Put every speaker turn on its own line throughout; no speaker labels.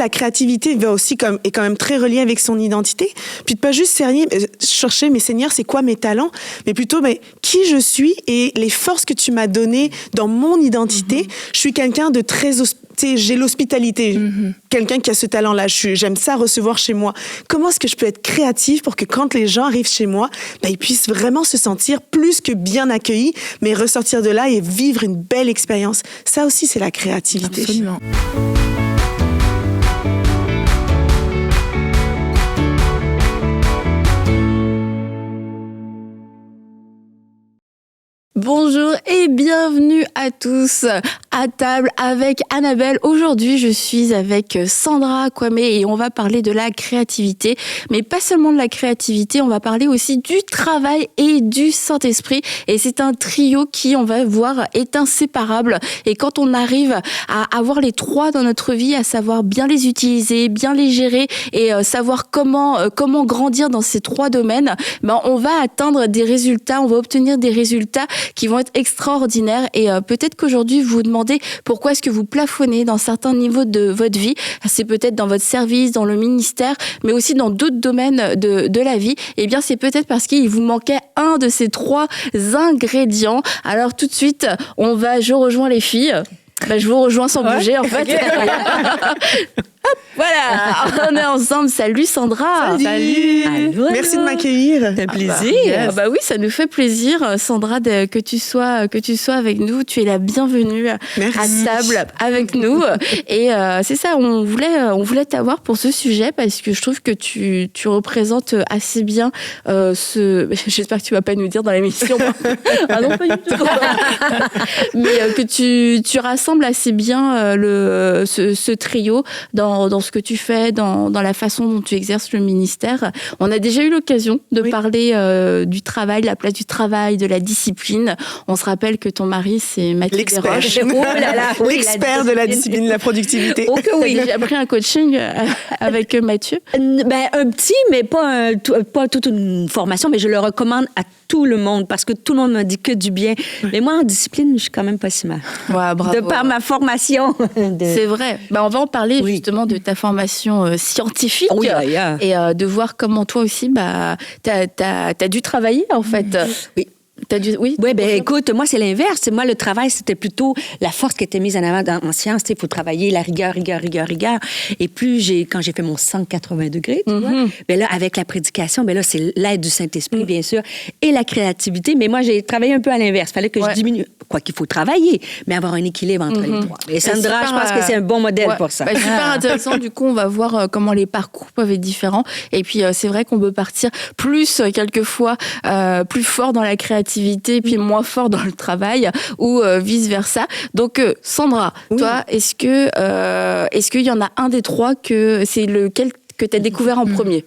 La créativité va aussi est quand même très reliée avec son identité. Puis de pas juste chercher, mais Seigneur, c'est quoi mes talents? Mais plutôt, qui je suis et les forces que tu m'as données dans mon identité. Je suis quelqu'un de très j'ai l'hospitalité. Quelqu'un qui a ce talent-là. J'aime ça recevoir chez moi. Comment est-ce que je peux être créative pour que quand les gens arrivent chez moi, ils puissent vraiment se sentir plus que bien accueillis, mais ressortir de là et vivre une belle expérience. Ça aussi, c'est la créativité.
Absolument. Bonjour et bienvenue à tous à table avec Annabelle. Aujourd'hui, je suis avec Sandra Kwame et on va parler de la créativité. Mais pas seulement de la créativité, on va parler aussi du travail et du Saint-Esprit. Et c'est un trio qui, on va voir, est inséparable. Et quand on arrive à avoir les trois dans notre vie, à savoir bien les utiliser, bien les gérer et savoir comment grandir dans ces trois domaines, on va atteindre des résultats, on va obtenir des résultats qui vont être extraordinaires. Et peut-être qu'aujourd'hui, vous vous demandez pourquoi est-ce que vous plafonnez dans certains niveaux de votre vie. C'est peut-être dans votre service, dans le ministère, mais aussi dans d'autres domaines de la vie. Eh bien, c'est peut-être parce qu'il vous manquait un de ces trois ingrédients. Alors, tout de suite, je rejoins les filles. Je vous rejoins sans bouger, en fait. Hop, voilà, on est ensemble. Salut Sandra.
Salut. Allô. Merci de m'accueillir.
C'est un plaisir. Oui, ça nous fait plaisir, Sandra, que tu sois avec nous. Tu es la bienvenue à table avec nous. Et c'est ça, on voulait t'avoir pour ce sujet parce que je trouve que tu représentes assez bien j'espère que tu vas pas nous dire dans l'émission. Ah non, pas du tout. Mais que tu rassembles assez bien ce trio dans ce que tu fais, dans la façon dont tu exerces le ministère. On a déjà eu l'occasion de parler du travail, la place du travail, de la discipline. On se rappelle que ton mari, c'est Mathieu Desroches.
L'expert de la discipline, de la productivité.
Oh que oui, j'ai appris un coaching avec Mathieu.
Un petit, mais pas toute une formation, mais je le recommande à tout le monde parce que tout le monde m'a dit que du bien. Mais moi, en discipline, je suis quand même pas si mal.
Ouais, bravo.
De par ma formation.
C'est vrai. On va en parler justement de ta formation scientifique et de voir comment toi aussi, t'as dû travailler en fait.
Oui. Oui, écoute, moi, c'est l'inverse. Moi, le travail, c'était plutôt la force qui était mise en avant en sciences. Il faut travailler la rigueur. Et quand j'ai fait mon 180 degrés, tu vois, là, avec la prédication, là, c'est l'aide du Saint-Esprit, bien sûr, et la créativité. Mais moi, j'ai travaillé un peu à l'inverse. Il fallait que je diminue. Quoi qu'il faut travailler, mais avoir un équilibre entre les trois. Et Sandra, je pense que c'est un bon modèle pour ça.
Super intéressant. Du coup, on va voir comment les parcours peuvent être différents. Et puis, c'est vrai qu'on peut partir quelquefois, plus fort dans la créativité, puis moins fort dans le travail, ou vice-versa. Donc, Sandra, toi, est-ce qu'il y en a un des trois c'est lequel que tu as découvert en premier?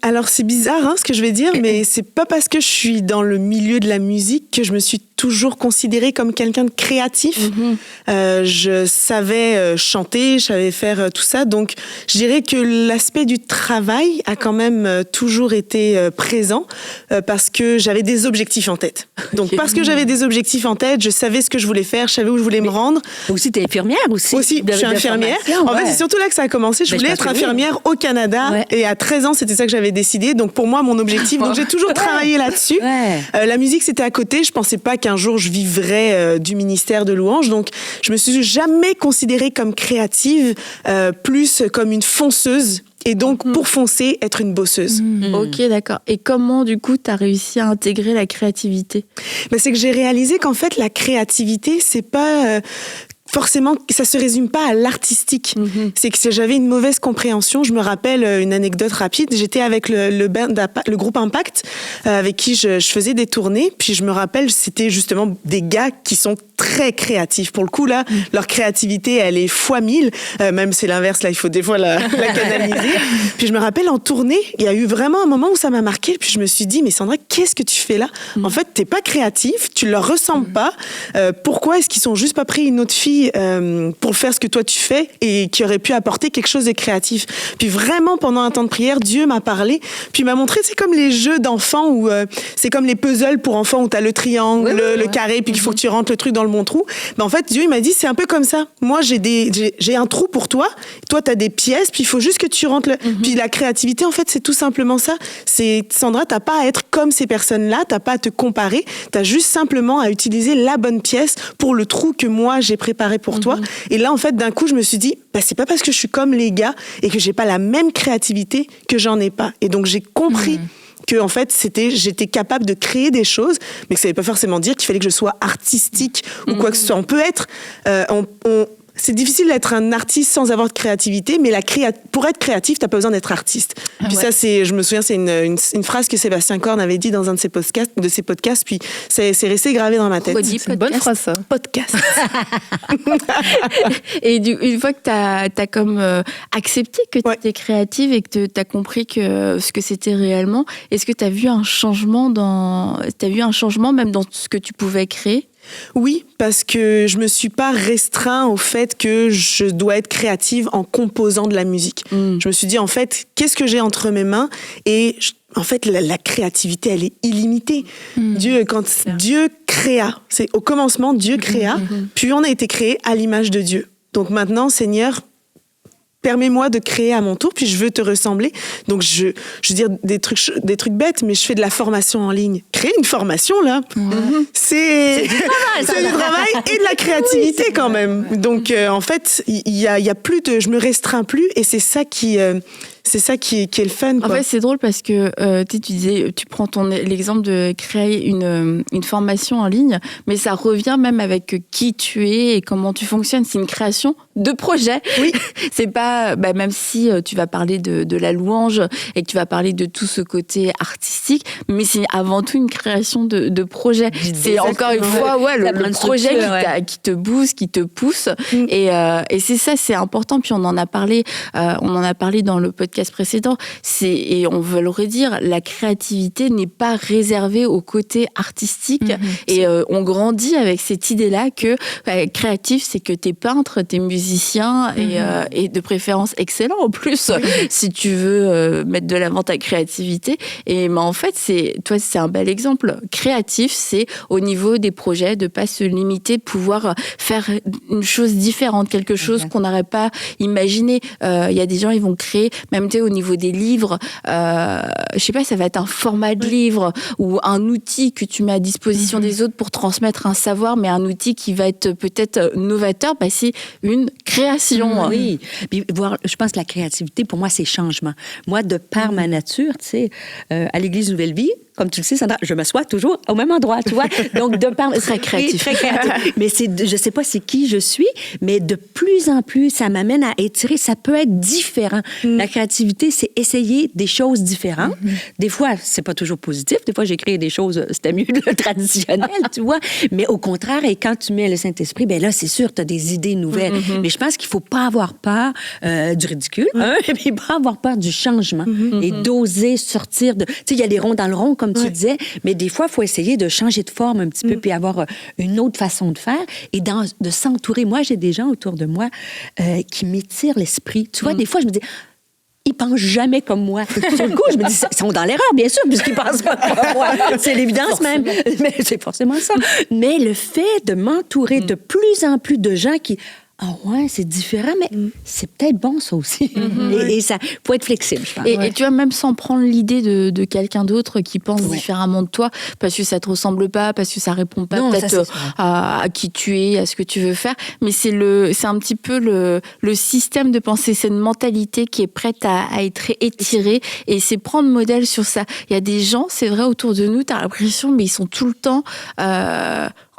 Alors c'est bizarre ce que je vais dire, mais c'est pas parce que je suis dans le milieu de la musique que je me suis toujours considérée comme quelqu'un de créatif. Je savais chanter, je savais faire tout ça, donc je dirais que l'aspect du travail a quand même toujours été présent parce que j'avais des objectifs en tête. Donc parce que j'avais des objectifs en tête, je savais ce que je voulais faire, je savais où je voulais me rendre.
Aussi, t'es infirmière aussi.
Aussi, je suis infirmière. En fait, c'est surtout là que ça a commencé. Je voulais être infirmière au Canada et à 13 ans, c'était ça que j'avais décidé. Donc pour moi, mon objectif, donc j'ai toujours travaillé là-dessus. La musique, c'était à côté. Je pensais pas qu'un jour je vivrais du ministère de louange. Donc je me suis jamais considérée comme créative, plus comme une fonceuse. Et donc, pour foncer, être une bosseuse.
Ok, d'accord. Et comment, du coup, tu as réussi à intégrer la créativité?
C'est que j'ai réalisé qu'en fait, la créativité, c'est pas... forcément, ça se résume pas à l'artistique. C'est que j'avais une mauvaise compréhension. Je me rappelle une anecdote rapide. J'étais avec le groupe Impact, avec qui je faisais des tournées. Puis je me rappelle, c'était justement des gars qui sont très créatifs. Pour le coup, là, leur créativité, elle est fois 1000. Même c'est l'inverse, là, il faut des fois la canaliser. Puis je me rappelle, en tournée, il y a eu vraiment un moment où ça m'a marqué. Puis je me suis dit, mais Sandra, qu'est-ce que tu fais là? En fait, t'es pas créatif, tu leur ressembles pas. Pourquoi est-ce qu'ils sont juste pas pris une autre fille pour faire ce que toi tu fais et qui aurait pu apporter quelque chose de créatif? Puis vraiment, pendant un temps de prière, Dieu m'a parlé, puis m'a montré, c'est comme les jeux d'enfants où c'est comme les puzzles pour enfants où t'as le triangle, le carré, puis qu'il faut que tu rentres le truc dans le bon trou. Ben, en fait, Dieu, il m'a dit, c'est un peu comme ça. Moi, j'ai un trou pour toi. Toi, t'as des pièces, puis il faut juste que tu rentres Puis la créativité, en fait, c'est tout simplement ça. Sandra, t'as pas à être comme ces personnes-là, t'as pas à te comparer, t'as juste simplement à utiliser la bonne pièce pour le trou que moi, j'ai préparé pour toi. Et là, en fait, d'un coup, je me suis dit, c'est pas parce que je suis comme les gars et que j'ai pas la même créativité que j'en ai pas. Et donc, j'ai compris que en fait j'étais capable de créer des choses, mais que ça ne veut pas forcément dire qu'il fallait que je sois artistique ou quoi que ce soit. On peut être c'est difficile d'être un artiste sans avoir de créativité, mais pour être créatif, t'as pas besoin d'être artiste. Puis ça, je me souviens, c'est une phrase que Sébastien Korn avait dit dans un de ses podcasts, puis c'est resté gravé dans ma tête.
C'est une bonne phrase, ça.
Podcast.
Et une fois que t'as comme accepté que t'étais créative et que t'as compris ce que c'était réellement, est-ce que t'as vu un changement même dans ce que tu pouvais créer?
Oui, parce que je me suis pas restreint au fait que je dois être créative en composant de la musique. Je me suis dit, en fait, qu'est-ce que j'ai entre mes mains? Et en fait, la créativité, elle est illimitée. Dieu créa. C'est au commencement, Dieu créa, puis on a été créé à l'image de Dieu. Donc maintenant, Seigneur, permets-moi de créer à mon tour, puis je veux te ressembler. Donc, je veux dire des trucs bêtes, mais je fais de la formation en ligne. Créer une formation, là, c'est du travail et de la créativité quand même. Donc, en fait, il y a plus de... Je me restreins plus, et c'est ça qui est le fun, quoi.
En fait, c'est drôle parce que tu disais, tu prends l'exemple de créer une formation en ligne, mais ça revient même avec qui tu es et comment tu fonctionnes. C'est une création de projet. Oui. C'est pas, même si tu vas parler de la louange et que tu vas parler de tout ce côté artistique, mais c'est avant tout une création de projet. C'est encore une fois, le projet qui te booste, qui te pousse. Et c'est ça, c'est important. Puis on en a parlé dans le podcast précédent, et on veut le redire, la créativité n'est pas réservée au côté artistique, et on grandit avec cette idée-là que créatif, c'est que t'es peintre, t'es musicien, et de préférence excellent en plus, si tu veux mettre de l'avant ta créativité. Et en fait, c'est un bel exemple. Créatif, c'est au niveau des projets, de pas se limiter, de pouvoir faire une chose différente, quelque chose qu'on n'aurait pas imaginé. Il y a des gens, ils vont créer, même au niveau des livres, je sais pas, ça va être un format de livre ou un outil que tu mets à disposition des autres pour transmettre un savoir, mais un outil qui va être peut-être novateur, c'est une création.
Oui, puis je pense que la créativité, pour moi, c'est changement. Moi, de par ma nature, tu sais, à l'Église Nouvelle Vie, comme tu le sais, Sandra, je m'assois toujours au même endroit, tu vois. Donc, de par...
Très créatif.
Très créatif. Mais je sais pas c'est qui je suis, mais de plus en plus, ça m'amène à étirer. Ça peut être différent. La créativité, c'est essayer des choses différentes. Des fois, c'est pas toujours positif. Des fois, j'ai créé des choses, c'était mieux le traditionnel, tu vois. Mais au contraire, et quand tu mets le Saint-Esprit, là, c'est sûr, tu as des idées nouvelles. Mais je pense qu'il faut pas avoir peur du ridicule, et puis pas avoir peur du changement. Et d'oser sortir de... Tu sais, il y a les ronds dans le rond, comme tu disais, mais des fois, il faut essayer de changer de forme un petit peu, puis avoir une autre façon de faire, et de s'entourer. Moi, j'ai des gens autour de moi qui m'étirent l'esprit. Tu vois, des fois, je me dis... Ils pensent jamais comme moi. Sur le coup, je me dis, ils sont dans l'erreur, bien sûr, puisqu'ils pensent pas comme moi. C'est l'évidence même. Mais c'est forcément ça. Mais le fait de m'entourer de plus en plus de gens qui... Ah ouais, c'est différent, mais c'est peut-être bon, ça aussi. Et ça, faut être flexible, je pense.
Et tu vois, même sans prendre l'idée de quelqu'un d'autre qui pense différemment de toi, parce que ça te ressemble pas, parce que ça répond pas peut-être à qui tu es, à ce que tu veux faire, mais c'est un petit peu le système de pensée, c'est une mentalité qui est prête à être étirée, et c'est prendre modèle sur ça. Il y a des gens, c'est vrai, autour de nous, t'as l'impression, mais ils sont tout le temps...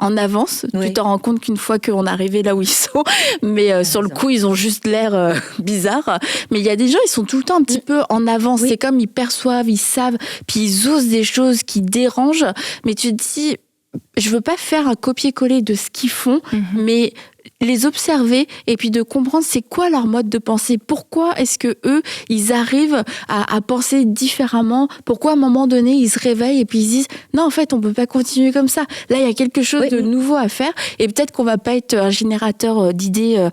en avance, tu t'en rends compte qu'une fois qu'on est arrivé là où ils sont, mais sur le coup, ils ont juste l'air bizarre. Mais il y a des gens, ils sont tout le temps un petit peu en avance. C'est comme ils perçoivent, ils savent, puis ils osent des choses qui dérangent. Mais tu te dis, je veux pas faire un copier-coller de ce qu'ils font, mais les observer et puis de comprendre c'est quoi leur mode de pensée. Pourquoi est-ce que eux, ils arrivent à penser différemment? Pourquoi à un moment donné, ils se réveillent et puis ils se disent non, en fait, on peut pas continuer comme ça. Là, il y a quelque chose de nouveau à faire et peut-être qu'on va pas être un générateur d'idées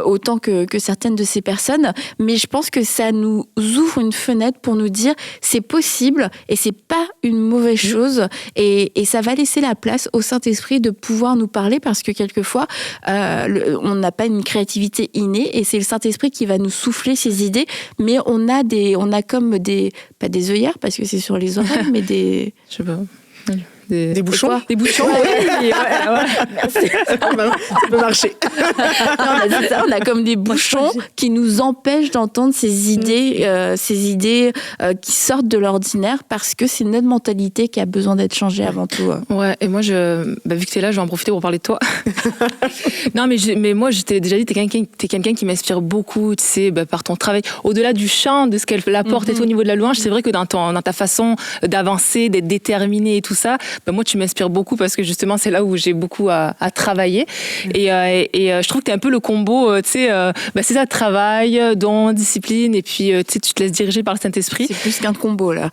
autant que certaines de ces personnes, mais je pense que ça nous ouvre une fenêtre pour nous dire c'est possible et c'est pas une mauvaise chose et ça va laisser la place au Saint-Esprit de pouvoir nous parler parce que quelquefois, on n'a pas une créativité innée et c'est le Saint-Esprit qui va nous souffler ses idées, mais on a comme pas des œillères parce que c'est sur les oreilles, mais des...
Je sais pas.
Des bouchons.
Des bouchons, oui.
Ça peut marcher.
Non, on a comme des bouchons qui nous empêchent d'entendre ces idées qui sortent de l'ordinaire parce que c'est notre mentalité qui a besoin d'être changée avant tout.
Ouais, et moi, vu que t'es là, je vais en profiter pour parler de toi. Non, mais moi, je t'ai déjà dit, t'es quelqu'un qui m'inspire beaucoup, tu sais, par ton travail. Au-delà du chant, de ce qu'elle apporte et tout au niveau de la louange, c'est vrai que dans ta façon d'avancer, d'être déterminée et tout ça, moi, tu m'inspires beaucoup parce que justement, c'est là où j'ai beaucoup à travailler. Et je trouve que t'es un peu le combo, tu sais, c'est ça, travail, don, discipline, et puis tu te laisses diriger par le Saint-Esprit.
C'est plus qu'un combo, là.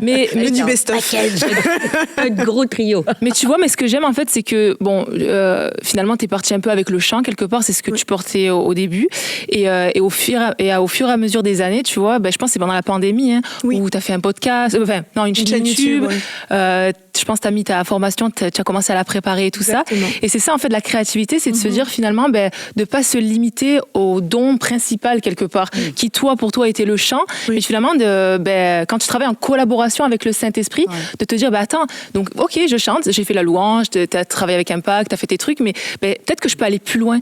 mais
du best-of.
Un gros trio.
Mais tu vois, ce que j'aime, en fait, c'est que, finalement, t'es parti un peu avec le chant, quelque part, c'est ce que tu portais au début. Et au fur et à mesure des années, tu vois, je pense que c'est pendant la pandémie, où t'as fait un podcast, une chaîne YouTube. Je pense que tu as mis ta formation, tu as commencé à la préparer et tout
Exactement.
ça. Et c'est ça, en fait, la créativité, c'est de se dire finalement, de ne pas se limiter au don principal quelque part, qui, pour toi, était le chant. Mais finalement, quand tu travailles en collaboration avec le Saint-Esprit, de te dire, attends, donc, ok, je chante, j'ai fait la louange, tu as travaillé avec Impact, tu as fait tes trucs, mais peut-être que je peux aller plus loin.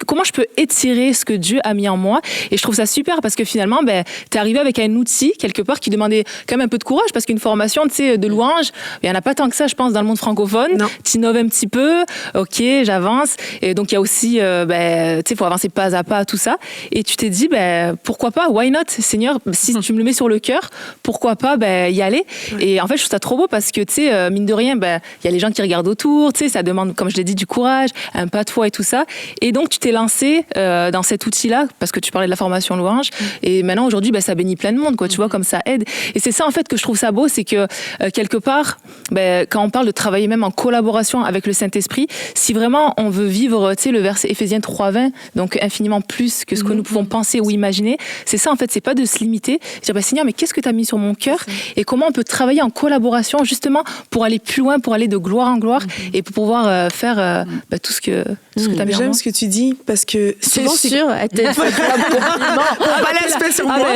Comment je peux étirer ce que Dieu a mis en moi? Et je trouve ça super parce que finalement, tu es arrivé avec un outil, quelque part, qui demandait quand même un peu de courage parce qu'une formation, tu sais, de louange, il n'y en a pas tant que ça, je pense, dans le monde francophone. Tu innoves un petit peu, ok, j'avance. Et donc, il y a aussi, tu sais, il faut avancer pas à pas, tout ça. Et tu t'es dit, pourquoi pas, why not, Seigneur, si tu me le mets sur le cœur, pourquoi pas y aller. Et en fait, je trouve ça trop beau parce que, tu sais, mine de rien, il y a les gens qui regardent autour, tu sais, ça demande, comme je l'ai dit, du courage, un pas de foi et tout ça. Et donc, tu t'es lancé dans cet outil-là parce que tu parlais de la formation louange. Et maintenant, aujourd'hui, ça bénit plein de monde, quoi, tu vois, comme ça aide. Et c'est ça, en fait, que je trouve ça beau, c'est que, quelque part, quand on parle de travailler même en collaboration avec le Saint-Esprit, si vraiment on veut vivre, tu sais, le verset Éphésiens 3:20, donc infiniment plus que ce que nous pouvons penser ou imaginer, c'est ça, en fait, c'est pas de se limiter, dire, Seigneur, mais qu'est-ce que tu as mis sur mon cœur et comment on peut travailler en collaboration justement pour aller plus loin, pour aller de gloire en gloire et pour pouvoir faire tout ce que tu as mis en moi.
J'aime ce que tu dis parce que souvent,
c'est sûr,
on va l'aspect sur moi.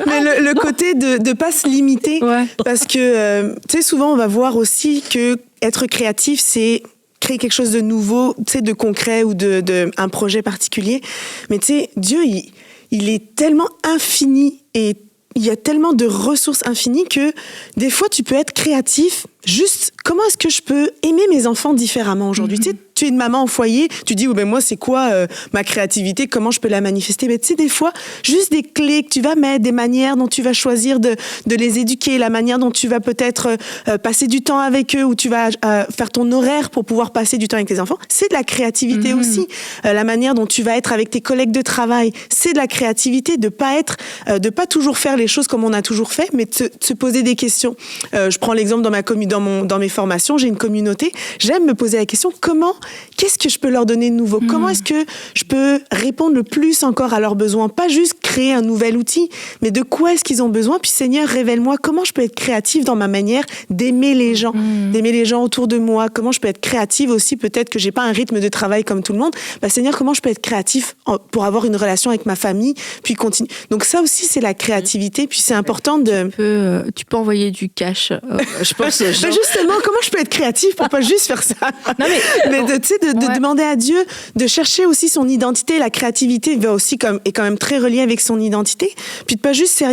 Mais le côté de pas se limiter parce que, tu sais, souvent on va voir aussi que être créatif, c'est créer quelque chose de nouveau, tu sais, de concret ou de un projet particulier. Mais tu sais, Dieu, il est tellement infini et il y a tellement de ressources infinies que des fois, tu peux être créatif. Juste, comment est-ce que je peux aimer mes enfants différemment aujourd'hui? Tu sais, tu es une maman au foyer, tu dis, moi, c'est quoi ma créativité? Comment je peux la manifester? Tu sais, des fois, juste des clés que tu vas mettre, des manières dont tu vas choisir de les éduquer, la manière dont tu vas peut-être passer du temps avec eux, ou tu vas faire ton horaire pour pouvoir passer du temps avec tes enfants, c'est de la créativité aussi. La manière dont tu vas être avec tes collègues de travail, c'est de la créativité, de pas toujours faire les choses comme on a toujours fait, mais de se poser des questions. Je prends l'exemple dans mes formations, j'ai une communauté, j'aime me poser la question, qu'est-ce que je peux leur donner de nouveau? Comment est-ce que je peux répondre le plus encore à leurs besoins? Pas juste créer un nouvel outil, mais de quoi est-ce qu'ils ont besoin? Puis Seigneur, révèle-moi comment je peux être créative dans ma manière d'aimer les gens, d'aimer les gens autour de moi. Comment je peux être créative aussi, peut-être que j'ai pas un rythme de travail comme tout le monde. Seigneur, comment je peux être créatif pour avoir une relation avec ma famille, puis continuer. Donc ça aussi, c'est la créativité, puis c'est important de...
Tu peux envoyer du cash, je pense.
Justement, comment je peux être créative pour pas juste faire ça? Non, mais de demander à Dieu, de chercher aussi son identité. La créativité est quand même très reliée avec son identité. Puis de pas juste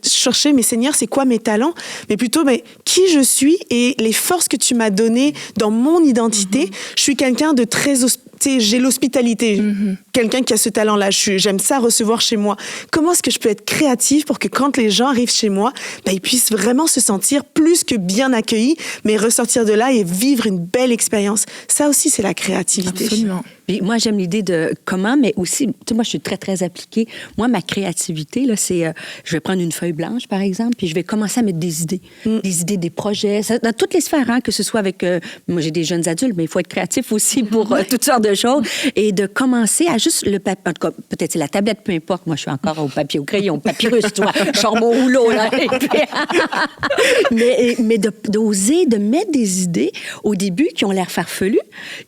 chercher, mais Seigneur, c'est quoi mes talents? Mais plutôt, qui je suis et les forces que tu m'as données dans mon identité. Je suis quelqu'un de très... j'ai l'hospitalité. Quelqu'un qui a ce talent-là. J'aime ça recevoir chez moi. Comment est-ce que je peux être créative pour que quand les gens arrivent chez moi, ils puissent vraiment se sentir plus que bien accueillis, mais ressortir de là et vivre une belle expérience. Ça aussi, c'est la créativité.
Absolument.
Puis moi, j'aime l'idée de comment, mais aussi, tu sais, moi, je suis très, très appliquée. Moi, ma créativité, là, c'est, je vais prendre une feuille blanche, par exemple, puis je vais commencer à mettre des idées. Des idées, des projets, ça, dans toutes les sphères, hein, que ce soit avec, moi, j'ai des jeunes adultes, mais il faut être créatif aussi pour toutes sortes de choses. Et de commencer à juste le papier, en tout cas, peut-être c'est la tablette, peu importe. Moi, je suis encore au papier, au crayon, papyrus, tu vois, je sors mon rouleau, là. mais d'oser, de mettre des idées au début qui ont l'air farfelues.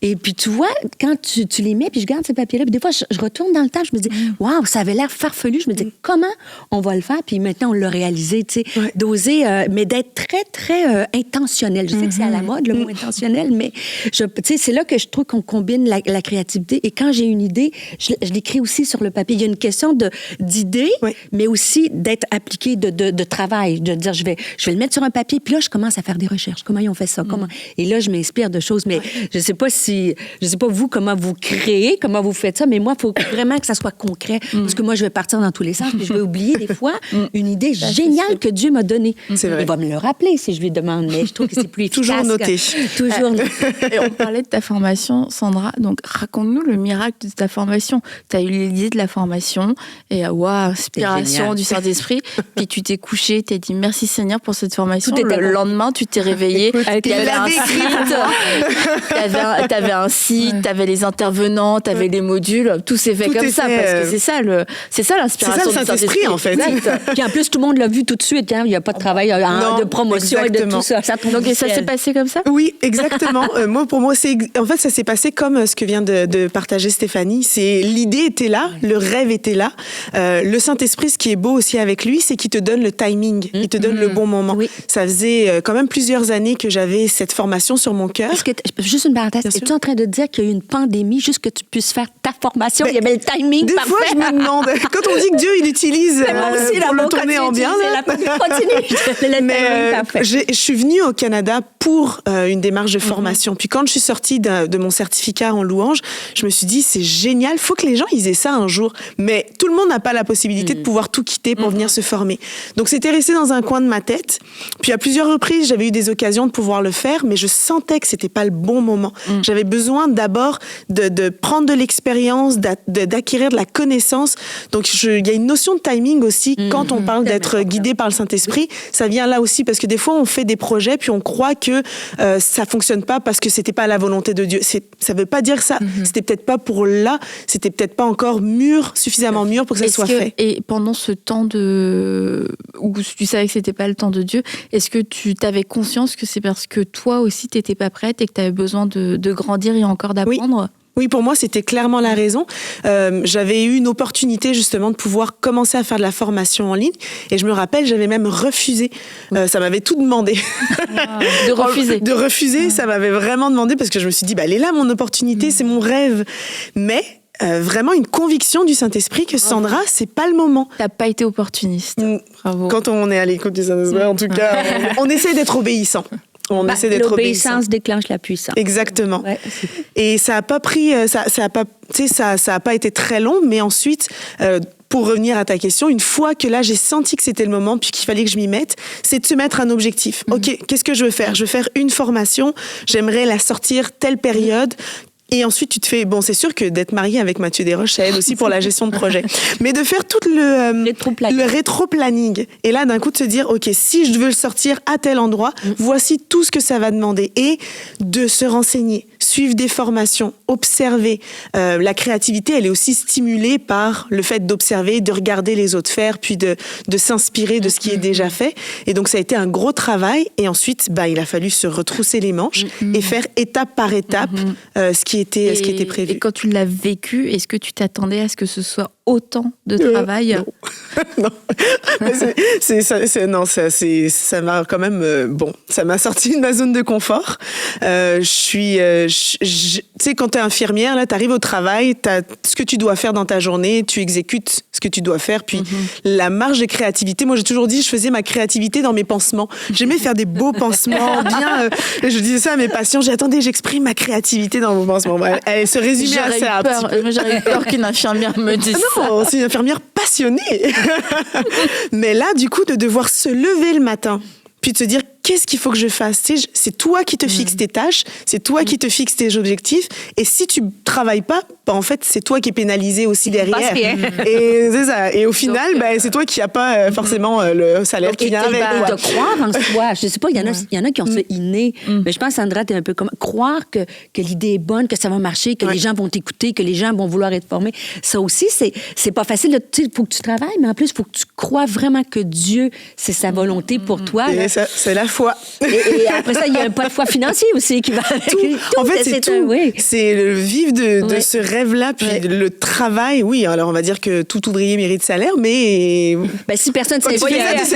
Et puis, tu vois, quand tu les mets, puis je garde ces papiers-là, puis des fois, je retourne dans le temps, je me dis, waouh, ça avait l'air farfelu. Je me dis, comment on va le faire? Puis maintenant, on l'a réalisé, tu sais, d'oser, mais d'être très, très intentionnel. Je sais que c'est à la mode, le mot intentionnel, mais tu sais, c'est là que je trouve qu'on combine la créativité. Et quand j'ai une idée, je l'écris aussi sur le papier. Il y a une question d'idée, mais aussi d'être appliqué de travail, de dire, je vais le mettre sur un papier, puis là, je commence à faire des recherches. Comment ils ont fait ça? Comment? Et là, je m'inspire de choses, mais je sais pas vous, comment vous créez, comment vous faites ça, mais moi, il faut vraiment que ça soit concret, parce que moi, je vais partir dans tous les sens, puis je vais oublier des fois une idée géniale que Dieu m'a donnée. Il va me le rappeler si je lui demande, mais je trouve que c'est plus efficace.
Toujours noté.
Toujours noté.
Et on parlait de ta formation, Sandra, donc raconte-nous le miracle de ta formation. Tu as eu l'idée de la formation, et waouh, inspiration du Saint-Esprit, puis tu t'es couché, tu t'es dit merci Seigneur pour cette formation. Le lendemain, tu t'es réveillé, il y avait un site, t'avais un site, t'avais les intervenants, t'avais les modules, tout s'est fait comme ça, parce que c'est ça l'inspiration
du Saint-Esprit, en fait.
Puis en plus, tout le monde l'a vu tout de suite, il n'y a pas de travail de promotion et de tout ça.
Donc ça s'est passé comme ça?
Oui, exactement. Pour moi, en fait, ça s'est passé comme ce que vient de partager Stéphanie. L'idée était là, le rêve était là. Le Saint-Esprit, ce qui est beau aussi avec lui, c'est qu'il te donne le timing, il te donne le bon moment. Oui. Ça faisait quand même plusieurs années que j'avais cette formation sur mon cœur.
Juste une parenthèse, es-tu en train de dire qu'il y a eu une pandémie juste que tu puisses faire ta formation? Il y avait le timing parfait.
Des fois, je me demande, quand on dit que Dieu, il utilise pour le tourner en bien. Mais je suis venue au Canada pour une démarche de formation. Puis quand je suis sortie de mon certificat en louange, je me suis dit, c'est génial, il faut que les gens ils aient ça un jour. Mais tout le monde n'a pas la possibilité de pouvoir tout quitter pour venir se former. Donc c'était resté dans un coin de ma tête. Puis à plusieurs reprises, j'avais eu des occasions de pouvoir le faire, mais je sentais que c'était pas le bon moment. J'avais besoin d'abord de prendre de l'expérience, d'acquérir de la connaissance. Donc il y a une notion de timing aussi quand on parle d'être guidé par le Saint-Esprit. Ça vient là aussi parce que des fois on fait des projets puis on croit que ça fonctionne pas parce que c'était pas la volonté de Dieu. Ça veut pas dire ça. C'était peut-être pas pour là. C'était peut-être pas encore suffisamment mûr pour que ça soit fait.
Et pendant ce temps où tu savais que c'était pas le temps de Dieu, est-ce que tu avais conscience que c'est parce que toi aussi t'étais pas prête et que tu avais besoin de grandir et encore d'apprendre?
Oui, pour moi, c'était clairement la raison. J'avais eu une opportunité, justement, de pouvoir commencer à faire de la formation en ligne. Et je me rappelle, j'avais même refusé. Ça m'avait tout demandé.
De refuser.
De refuser, ça m'avait vraiment demandé parce que je me suis dit, elle est là, mon opportunité, c'est mon rêve. Mais vraiment une conviction du Saint-Esprit que Sandra, c'est pas le moment.
T'as pas été opportuniste. Bravo.
Quand on est à l'écoute du Saint-Esprit, en tout cas, on essaie d'être obéissant.
L'obéissance déclenche la puissance.
Exactement. Ouais. Et ça a pas pris, ça a pas été très long, mais ensuite, pour revenir à ta question, une fois que là j'ai senti que c'était le moment, puis qu'il fallait que je m'y mette, c'est de se mettre un objectif. Ok, qu'est-ce que je veux faire? Je veux faire une formation. J'aimerais la sortir telle période. Et ensuite, tu te fais... Bon, c'est sûr que d'être mariée avec Mathieu Desroches, ça aide aussi pour la gestion de projet. Mais de faire tout le rétro-planning. Et là, d'un coup, de se dire, OK, si je veux le sortir à tel endroit, voici tout ce que ça va demander. Et de se renseigner, suivre des formations, observer. La créativité, elle est aussi stimulée par le fait d'observer, de regarder les autres faire, puis de s'inspirer de ce qui est déjà fait. Et donc, ça a été un gros travail. Et ensuite, il a fallu se retrousser les manches et faire étape par étape ce qui était prévu.
Et quand tu l'as vécu, est-ce que tu t'attendais à ce que ce soit autant de travail?
Non. Ça m'a quand même... ça m'a sorti de ma zone de confort. Tu sais, quand t'es infirmière, là, t'arrives au travail, t'as ce que tu dois faire dans ta journée, tu exécutes ce que tu dois faire, puis la marge de créativité, moi j'ai toujours dit, je faisais ma créativité dans mes pansements. J'aimais faire des beaux pansements, bien... je disais ça à mes patients, attendez, j'exprime ma créativité dans vos pansements. Elle se résumait à ça un petit peu.
J'aurais peur qu'une infirmière me dise ça.
Non, c'est une infirmière passionnée. Mais là, du coup, de devoir se lever le matin, puis de se dire qu'est-ce qu'il faut que je fasse? Tu sais, c'est toi qui te fixes tes tâches, c'est toi qui te fixes tes objectifs. Et si tu travailles pas, en fait, c'est toi qui es pénalisé aussi derrière. Et c'est ça. Et au final, c'est toi qui n'as pas forcément le salaire qui vient avec.
De croire en soi. Je sais pas, il y en a qui ont ça inné. Mais je pense, Sandra, t'es un peu comme croire que l'idée est bonne, que ça va marcher, que les gens vont t'écouter, que les gens vont vouloir être formés. Ça aussi, c'est pas facile. Il faut que tu travailles, mais en plus, il faut que tu crois vraiment que Dieu, c'est sa volonté pour toi.
Et ça, c'est la foi.
Et après ça, il y a un poids de foi financier aussi qui va avec tout.
En fait, c'est tout. C'est le vivre de ce rêve-là, puis le travail. Oui, alors on va dire que tout ouvrier mérite salaire, mais...
si personne s'inscrit,
si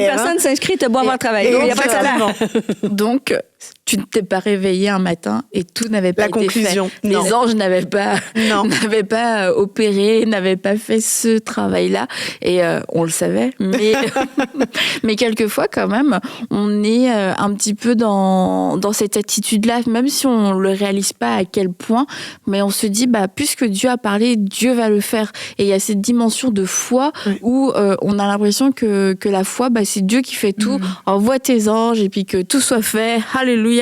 personne s'inscrit, t'as beau avoir travaillé. Il n'y a pas de salaire.
Donc, tu ne t'es pas réveillé un matin et tout n'avait pas été fait. Les anges n'avaient pas opéré, n'avaient pas fait ce travail-là. Et on le savait. Mais quelquefois, quand même, on est un petit peu dans cette attitude-là, même si on ne le réalise pas à quel point. Mais on se dit, puisque Dieu a parlé, Dieu va le faire. Et il y a cette dimension de foi où on a l'impression que la foi, c'est Dieu qui fait tout. Envoie tes anges et puis que tout soit fait. Alléluia.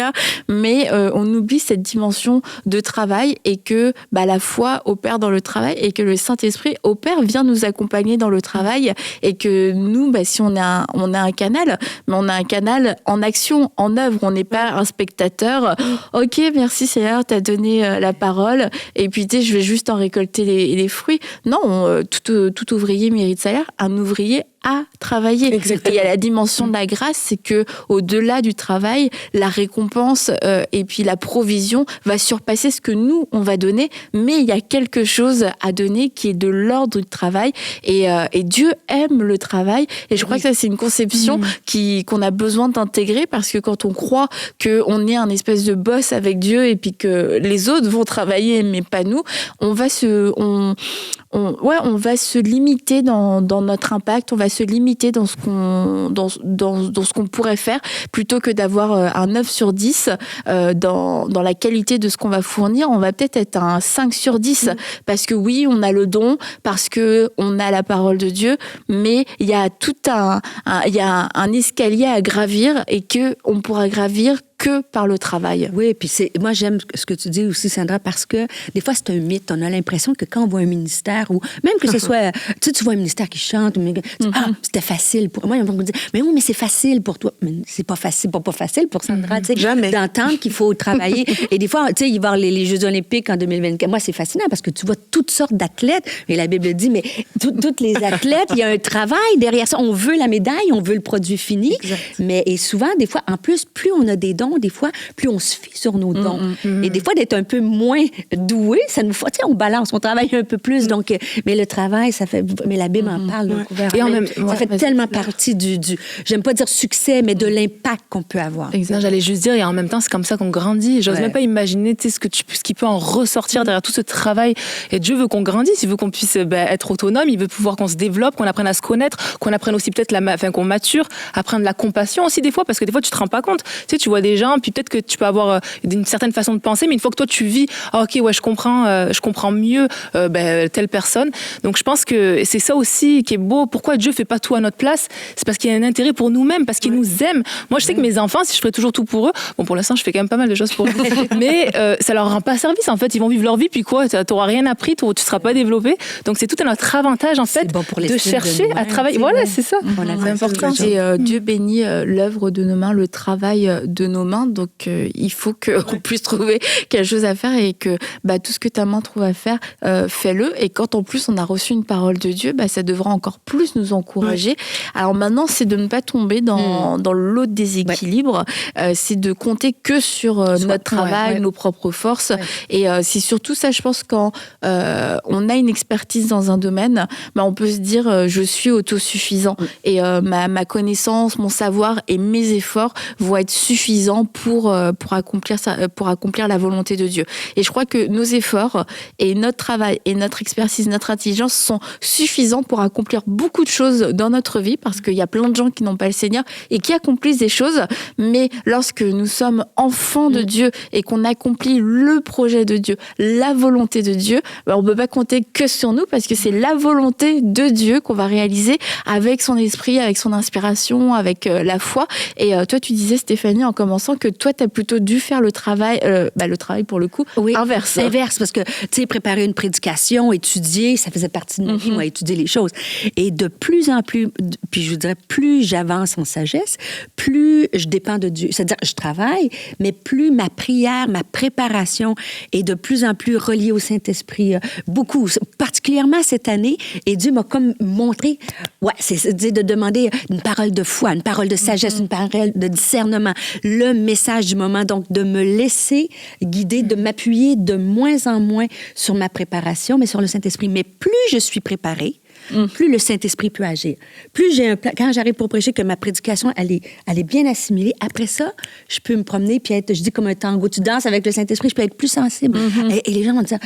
Mais on oublie cette dimension de travail et que la foi opère dans le travail et que le Saint-Esprit vient nous accompagner dans le travail et que nous, si on a un canal, mais on a un canal en action, en œuvre. On n'est pas un spectateur. Ok, merci Seigneur, t'as donné la parole et puis je vais juste en récolter les fruits. Non, tout ouvrier mérite salaire. Un ouvrier à travailler.
Exactement.
Et il y a la dimension de la grâce, c'est que au-delà du travail, la récompense et puis la provision va surpasser ce que nous on va donner, mais il y a quelque chose à donner qui est de l'ordre du travail et Dieu aime le travail et je crois que ça c'est une conception qu'on a besoin d'intégrer parce que quand on croit qu'on est un espèce de boss avec Dieu et puis que les autres vont travailler mais pas nous, on va se limiter dans notre impact, on va se limiter dans ce qu'on pourrait faire plutôt que d'avoir un 9 sur 10 dans la qualité de ce qu'on va fournir. On va peut-être être un 5 sur 10 parce que oui, on a le don, parce que on a la parole de Dieu, mais il y a tout un escalier à gravir et que on pourra gravir que par le travail.
Oui, puis moi j'aime ce que tu dis aussi, Sandra, parce que des fois c'est un mythe. On a l'impression que quand on voit un ministère ou même que ce soit, tu vois un ministère qui chante, c'était facile pour moi. Ils vont me dire, mais oui, mais c'est facile pour toi. Mais c'est pas facile pour Sandra, tu sais, d'entendre qu'il faut travailler. Et des fois, tu sais, il va y avoir les Jeux Olympiques en 2024. Moi, c'est fascinant parce que tu vois toutes sortes d'athlètes. Et la Bible dit, mais toutes les athlètes, il y a un travail derrière ça. On veut la médaille, on veut le produit fini. Mais et souvent, des fois, en plus, plus on a des dons, des fois, plus on se fie sur nos dons. Et des fois, d'être un peu moins doué, ça nous fait, tu sais, on balance, on travaille un peu plus. Donc, mais le travail, ça fait, mais la Bible en parle. Donc,
et en même,
ça fait tellement partie du j'aime pas dire succès, mais de l'impact qu'on peut avoir.
Exactement. J'allais juste dire, et en même temps, c'est comme ça qu'on grandit. J'ose même pas imaginer, tu sais, ce qui peut en ressortir derrière tout ce travail. Et Dieu veut qu'on grandisse, il veut qu'on puisse être autonome, il veut pouvoir qu'on se développe, qu'on apprenne à se connaître, qu'on apprenne aussi peut-être qu'on mature, apprendre la compassion aussi des fois, parce que des fois, tu te rends pas compte. Tu sais, tu vois des gens, puis peut-être que tu peux avoir une certaine façon de penser, mais une fois que toi tu vis, ok, ouais, je comprends mieux telle personne. Donc je pense que c'est ça aussi qui est beau. Pourquoi Dieu fait pas tout à notre place? C'est parce qu'il y a un intérêt pour nous-mêmes, parce qu'il nous aime. Moi, je sais que mes enfants, si je ferais toujours tout pour eux, bon, pour l'instant, je fais quand même pas mal de choses pour eux, mais ça leur rend pas service. En fait, ils vont vivre leur vie, puis quoi, t'auras rien appris, tu seras pas développé. Donc c'est tout à notre avantage en fait de chercher à travailler. Voilà, c'est ça. C'est important.
Et Dieu bénit l'œuvre de nos mains, le travail de nos mains. Donc il faut qu'on puisse trouver quelque chose à faire et que tout ce que ta main trouve à faire, fais-le. Et quand en plus on a reçu une parole de Dieu, ça devra encore plus nous encourager. Ouais. Alors maintenant, c'est de ne pas tomber dans l'autre déséquilibre. Ouais. C'est de compter que sur notre travail, nos propres forces. Ouais. Et c'est surtout ça, je pense, quand on a une expertise dans un domaine, on peut se dire je suis autosuffisant. Et ma connaissance, mon savoir et mes efforts vont être suffisants justement pour accomplir la volonté de Dieu. Et je crois que nos efforts et notre travail et notre expertise, notre intelligence sont suffisants pour accomplir beaucoup de choses dans notre vie, parce qu'il y a plein de gens qui n'ont pas le Seigneur et qui accomplissent des choses, mais lorsque nous sommes enfants de Dieu et qu'on accomplit le projet de Dieu, la volonté de Dieu, on ne peut pas compter que sur nous, parce que c'est la volonté de Dieu qu'on va réaliser avec son esprit, avec son inspiration, avec la foi. Et toi, tu disais, Stéphanie, en commençant, que toi, tu as plutôt dû faire le travail pour le coup, inverse.
Inverse, parce que, tu sais, préparer une prédication, étudier, ça faisait partie de ma vie, moi, étudier les choses. Et de plus en plus, puis je vous dirais, plus j'avance en sagesse, plus je dépends de Dieu. C'est-à-dire, je travaille, mais plus ma prière, ma préparation est de plus en plus reliée au Saint-Esprit. Beaucoup, particulièrement cette année. Et Dieu m'a comme montré, c'est de demander une parole de foi, une parole de sagesse, une parole de discernement, le message du moment. Donc, de me laisser guider, de m'appuyer de moins en moins sur ma préparation, mais sur le Saint-Esprit. Mais plus je suis préparée, plus le Saint-Esprit peut agir. Plus j'ai un plan. Quand j'arrive pour prêcher, que ma prédication, elle est bien assimilée, après ça, je peux me promener puis être, je dis comme un tango, tu danses avec le Saint-Esprit, je peux être plus sensible. Et les gens vont dire,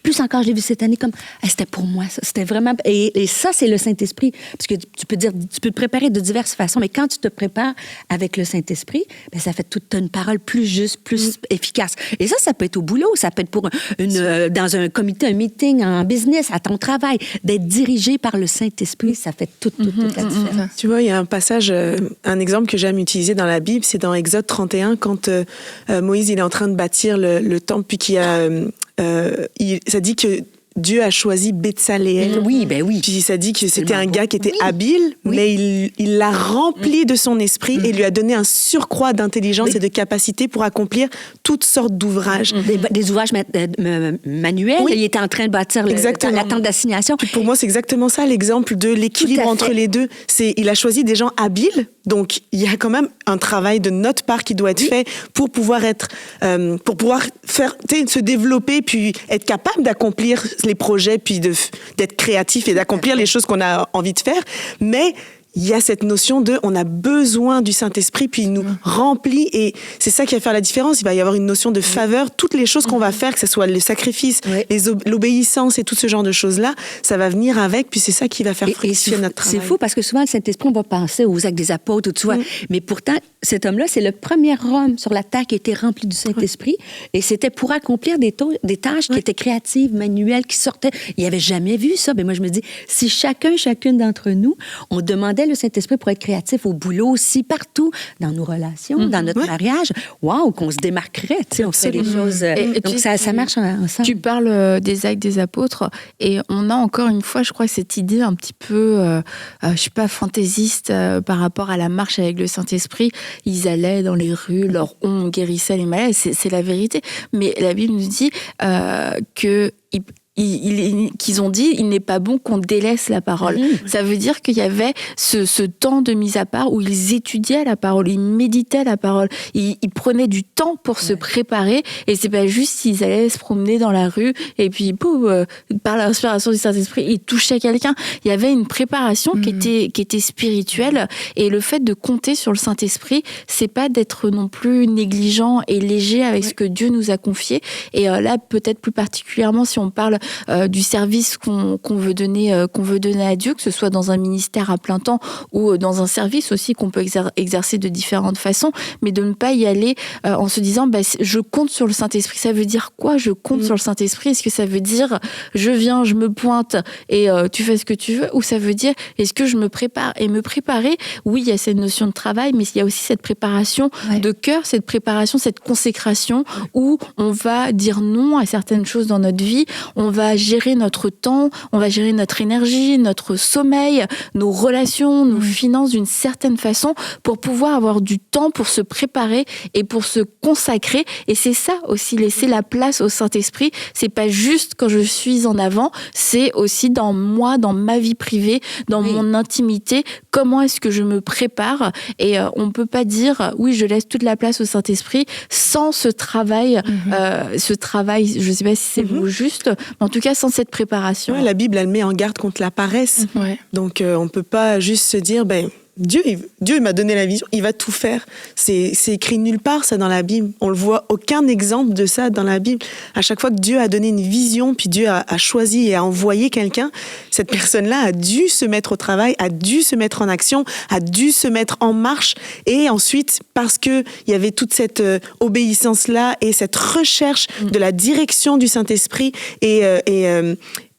plus encore, je l'ai vu cette année, comme, c'était pour moi, ça. C'était vraiment... Et ça, c'est le Saint-Esprit. Parce que tu peux te préparer de diverses façons, mais quand tu te prépares avec le Saint-Esprit, ben, ça fait toute une parole plus juste, plus efficace. Et ça peut être au boulot, ça peut être pour dans un comité, un meeting, en business, à ton travail, d'être dirigé par le Saint-Esprit, ça fait toute la différence.
Tu vois, il y a un passage, un exemple que j'aime utiliser dans la Bible, c'est dans Exode 31, quand Moïse il est en train de bâtir le temple, puis ça dit que Dieu a choisi Betsaléel.
Oui, ben oui.
Puis ça dit que c'était un gars qui était habile, mais il l'a rempli de son esprit et lui a donné un surcroît d'intelligence et de capacité pour accomplir toutes sortes d'ouvrages.
Des ouvrages manuels. Il était en train de bâtir la tente d'assignation.
Pour moi, c'est exactement ça, l'exemple de l'équilibre entre les deux. Il a choisi des gens habiles, donc il y a quand même un travail de notre part qui doit être fait pour pouvoir faire, se développer, puis être capable d'accomplir les projets, puis d'être créatif et d'accomplir les choses qu'on a envie de faire. Mais il y a cette notion on a besoin du Saint-Esprit, puis il nous remplit, et c'est ça qui va faire la différence. Il va y avoir une notion de faveur. Toutes les choses qu'on va faire, que ce soit les sacrifices, l'obéissance et tout ce genre de choses-là, ça va venir avec, puis c'est ça qui va faire fructifier notre travail.
C'est fou, parce que souvent, le Saint-Esprit, on va penser aux actes des apôtres, tu vois. Mais pourtant, cet homme-là, c'est le premier homme sur la terre qui a été rempli du Saint-Esprit, et c'était pour accomplir des tâches qui étaient créatives, manuelles, qui sortaient. Il n'avait jamais vu ça. Mais moi, je me dis, si chacune d'entre nous, on demandait le Saint-Esprit pour être créatif au boulot aussi, partout, dans nos relations, dans notre mariage, qu'on se démarquerait, tu sais, on fait des choses... donc, ça marche ensemble.
Tu parles des actes des apôtres, et on a encore une fois, je crois, cette idée un petit peu, je sais pas, fantaisiste par rapport à la marche avec le Saint-Esprit. Ils allaient dans les rues, on guérissait les malades, c'est la vérité. Mais la Bible nous dit que... qu'ils ont dit, il n'est pas bon qu'on délaisse la parole. Ça veut dire qu'il y avait ce temps de mise à part où ils étudiaient la parole, ils méditaient la parole, ils prenaient du temps pour se préparer, et c'est pas juste s'ils allaient se promener dans la rue et puis par l'inspiration du Saint-Esprit, ils touchaient quelqu'un. Il y avait une préparation qui était spirituelle, et le fait de compter sur le Saint-Esprit, c'est pas d'être non plus négligent et léger avec ce que Dieu nous a confié. Et là, peut-être plus particulièrement, si on parle du service qu'on veut donner à Dieu, que ce soit dans un ministère à plein temps ou dans un service aussi qu'on peut exercer de différentes façons, mais de ne pas y aller en se disant je compte sur le Saint-Esprit. Ça veut dire quoi, je compte sur le Saint-Esprit? Est-ce que ça veut dire je viens, je me pointe et tu fais ce que tu veux, ou ça veut dire est-ce que je me prépare? Et me préparer, oui, il y a cette notion de travail, mais il y a aussi cette préparation de cœur, cette préparation, cette consécration où on va dire non à certaines choses dans notre vie, on va gérer notre temps, on va gérer notre énergie, notre sommeil, nos relations, nos finances d'une certaine façon pour pouvoir avoir du temps pour se préparer et pour se consacrer. Et c'est ça aussi, laisser la place au Saint-Esprit. C'est pas juste quand je suis en avant, c'est aussi dans moi, dans ma vie privée, dans mon intimité. Comment est-ce que je me prépare? Et on peut pas dire, oui, je laisse toute la place au Saint-Esprit sans ce travail, je sais pas si c'est le mot juste, mais en tout cas sans cette préparation.
La Bible, elle met en garde contre la paresse. Donc on peut pas juste se dire Dieu il m'a donné la vision, il va tout faire. C'est écrit nulle part, ça, dans la Bible. On le voit, aucun exemple de ça dans la Bible. À chaque fois que Dieu a donné une vision, puis Dieu a choisi et a envoyé quelqu'un, cette personne-là a dû se mettre au travail, a dû se mettre en action, a dû se mettre en marche. Et ensuite, parce qu'il y avait toute cette obéissance-là et cette recherche de la direction du Saint-Esprit et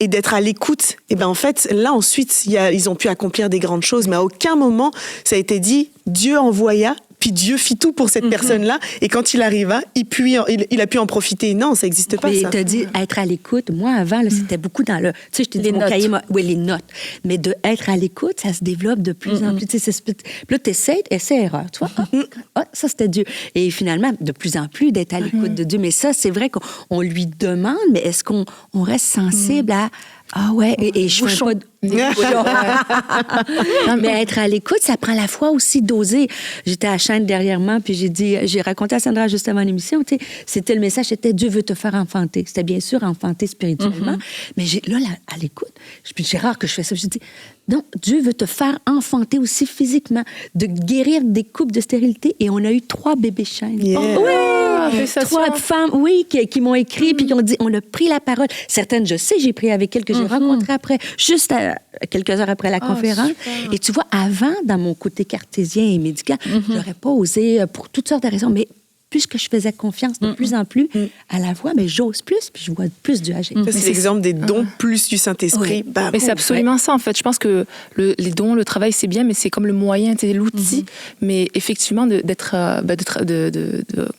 d'être à l'écoute, et ben en fait, là ensuite, ils ont pu accomplir des grandes choses, mais à aucun moment, ça a été dit, Dieu envoya, puis Dieu fit tout pour cette personne-là, et quand il arriva, il a pu en profiter. Non, ça n'existe pas, ça.
Tu as dit être à l'écoute. Moi, avant, là, c'était beaucoup dans le... Tu sais, je t'ai dit, mon cahier... Oui, les notes. Mais de être à l'écoute, ça se développe de plus en plus. Tu sais, puis là, tu essaies, erreur. Tu vois, ça, c'était Dieu. Et finalement, de plus en plus, d'être à l'écoute de Dieu. Mais ça, c'est vrai qu'on lui demande, mais est-ce qu'on reste sensible à... Ah ouais, et je fais pas mais être à l'écoute, ça prend la foi aussi d'oser. J'étais à la chaîne dernièrement, puis j'ai raconté à Sandra juste avant l'émission, tu sais, c'était le message, c'était Dieu veut te faire enfanter. C'était bien sûr enfanter spirituellement, mais là, à l'écoute, c'est rare que je fais ça. Je dis, non, Dieu veut te faire enfanter aussi physiquement, de guérir des couples de stérilité, et on a eu 3 bébés chaînes.
Yeah.
Oui, 3 femmes, oui, qui m'ont écrit, puis qui ont dit, on a pris la parole. Certaines, je sais, j'ai pris avec elles, que j'ai rencontrées après, juste quelques heures après la conférence. Super. Et tu vois, avant, dans mon côté cartésien et médical, j'aurais pas osé, pour toutes sortes de raisons, mais puisque je faisais confiance de plus en plus à la voix, mais j'ose plus, puis je vois plus Dieu agir.
Ça, c'est l'exemple des dons plus du Saint-Esprit.
Oui.
Bah,
mais c'est absolument ça, en fait. Je pense que les dons, le travail, c'est bien, mais c'est comme le moyen, c'est l'outil. Mais effectivement, de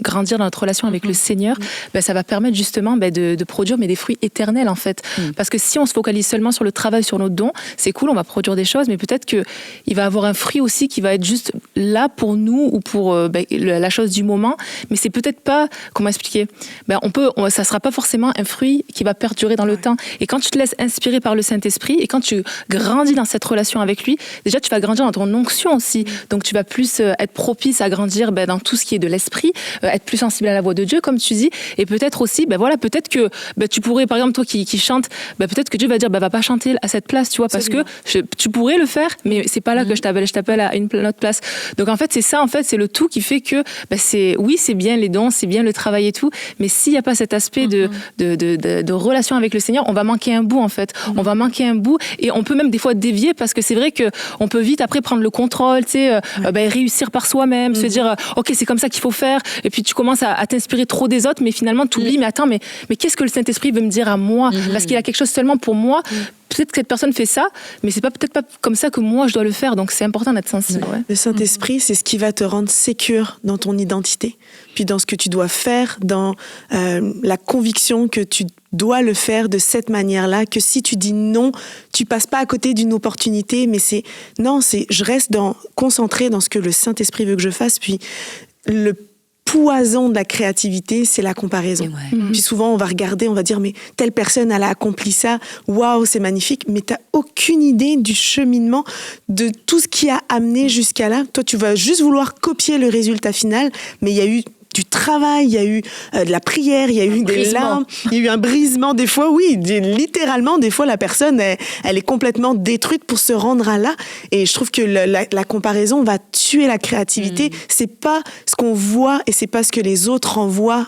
grandir dans notre relation avec le Seigneur, ça va permettre justement de produire des fruits éternels, en fait. Parce que si on se focalise seulement sur le travail, sur nos dons, c'est cool, on va produire des choses, mais peut-être qu'il va avoir un fruit aussi qui va être juste là pour nous ou pour la chose du moment. Mais c'est peut-être pas, comment expliquer, ça sera pas forcément un fruit qui va perdurer dans le temps. Et quand tu te laisses inspirer par le Saint-Esprit et quand tu grandis dans cette relation avec lui, déjà tu vas grandir dans ton onction aussi. Donc tu vas plus être propice à grandir dans tout ce qui est de l'esprit, être plus sensible à la voix de Dieu, comme tu dis. Et peut-être aussi, peut-être que tu pourrais, par exemple, toi qui chante, peut-être que Dieu va dire, va pas chanter à cette place, tu vois, parce que tu pourrais le faire, mais c'est pas là que je t'appelle à une autre place. Donc en fait, c'est ça, c'est le tout qui fait que, c'est bien les dons, c'est bien le travail et tout, mais s'il n'y a pas cet aspect de relation avec le Seigneur, on va manquer un bout, en fait. On va manquer un bout, et on peut même des fois dévier, parce que c'est vrai qu'on peut vite après prendre le contrôle, tu sais, réussir par soi-même, se dire, ok, c'est comme ça qu'il faut faire, et puis tu commences à t'inspirer trop des autres, mais finalement tu oublies, mais attends, mais qu'est-ce que le Saint-Esprit veut me dire à moi, parce qu'il a quelque chose seulement pour moi. Peut-être que cette personne fait ça, mais c'est peut-être pas comme ça que moi je dois le faire. Donc c'est important d'être sensible. Ouais.
Le Saint-Esprit, c'est ce qui va te rendre sécure dans ton identité, puis dans ce que tu dois faire, dans la conviction que tu dois le faire de cette manière-là, que si tu dis non, tu passes pas à côté d'une opportunité, mais je reste concentrée dans ce que le Saint-Esprit veut que je fasse, puis le poison de la créativité, c'est la comparaison. Puis souvent, on va regarder, on va dire, mais telle personne, elle a accompli ça, waouh, c'est magnifique, mais t'as aucune idée du cheminement, de tout ce qui a amené jusqu'à là. Toi, tu vas juste vouloir copier le résultat final, mais il y a eu du travail, il y a eu de la prière, il y a eu des larmes, il y a eu un brisement des fois, oui, littéralement, des fois, la personne, elle est complètement détruite pour se rendre à là. Et je trouve que la comparaison va tuer la créativité. C'est pas ce qu'on voit et c'est pas ce que les autres envoient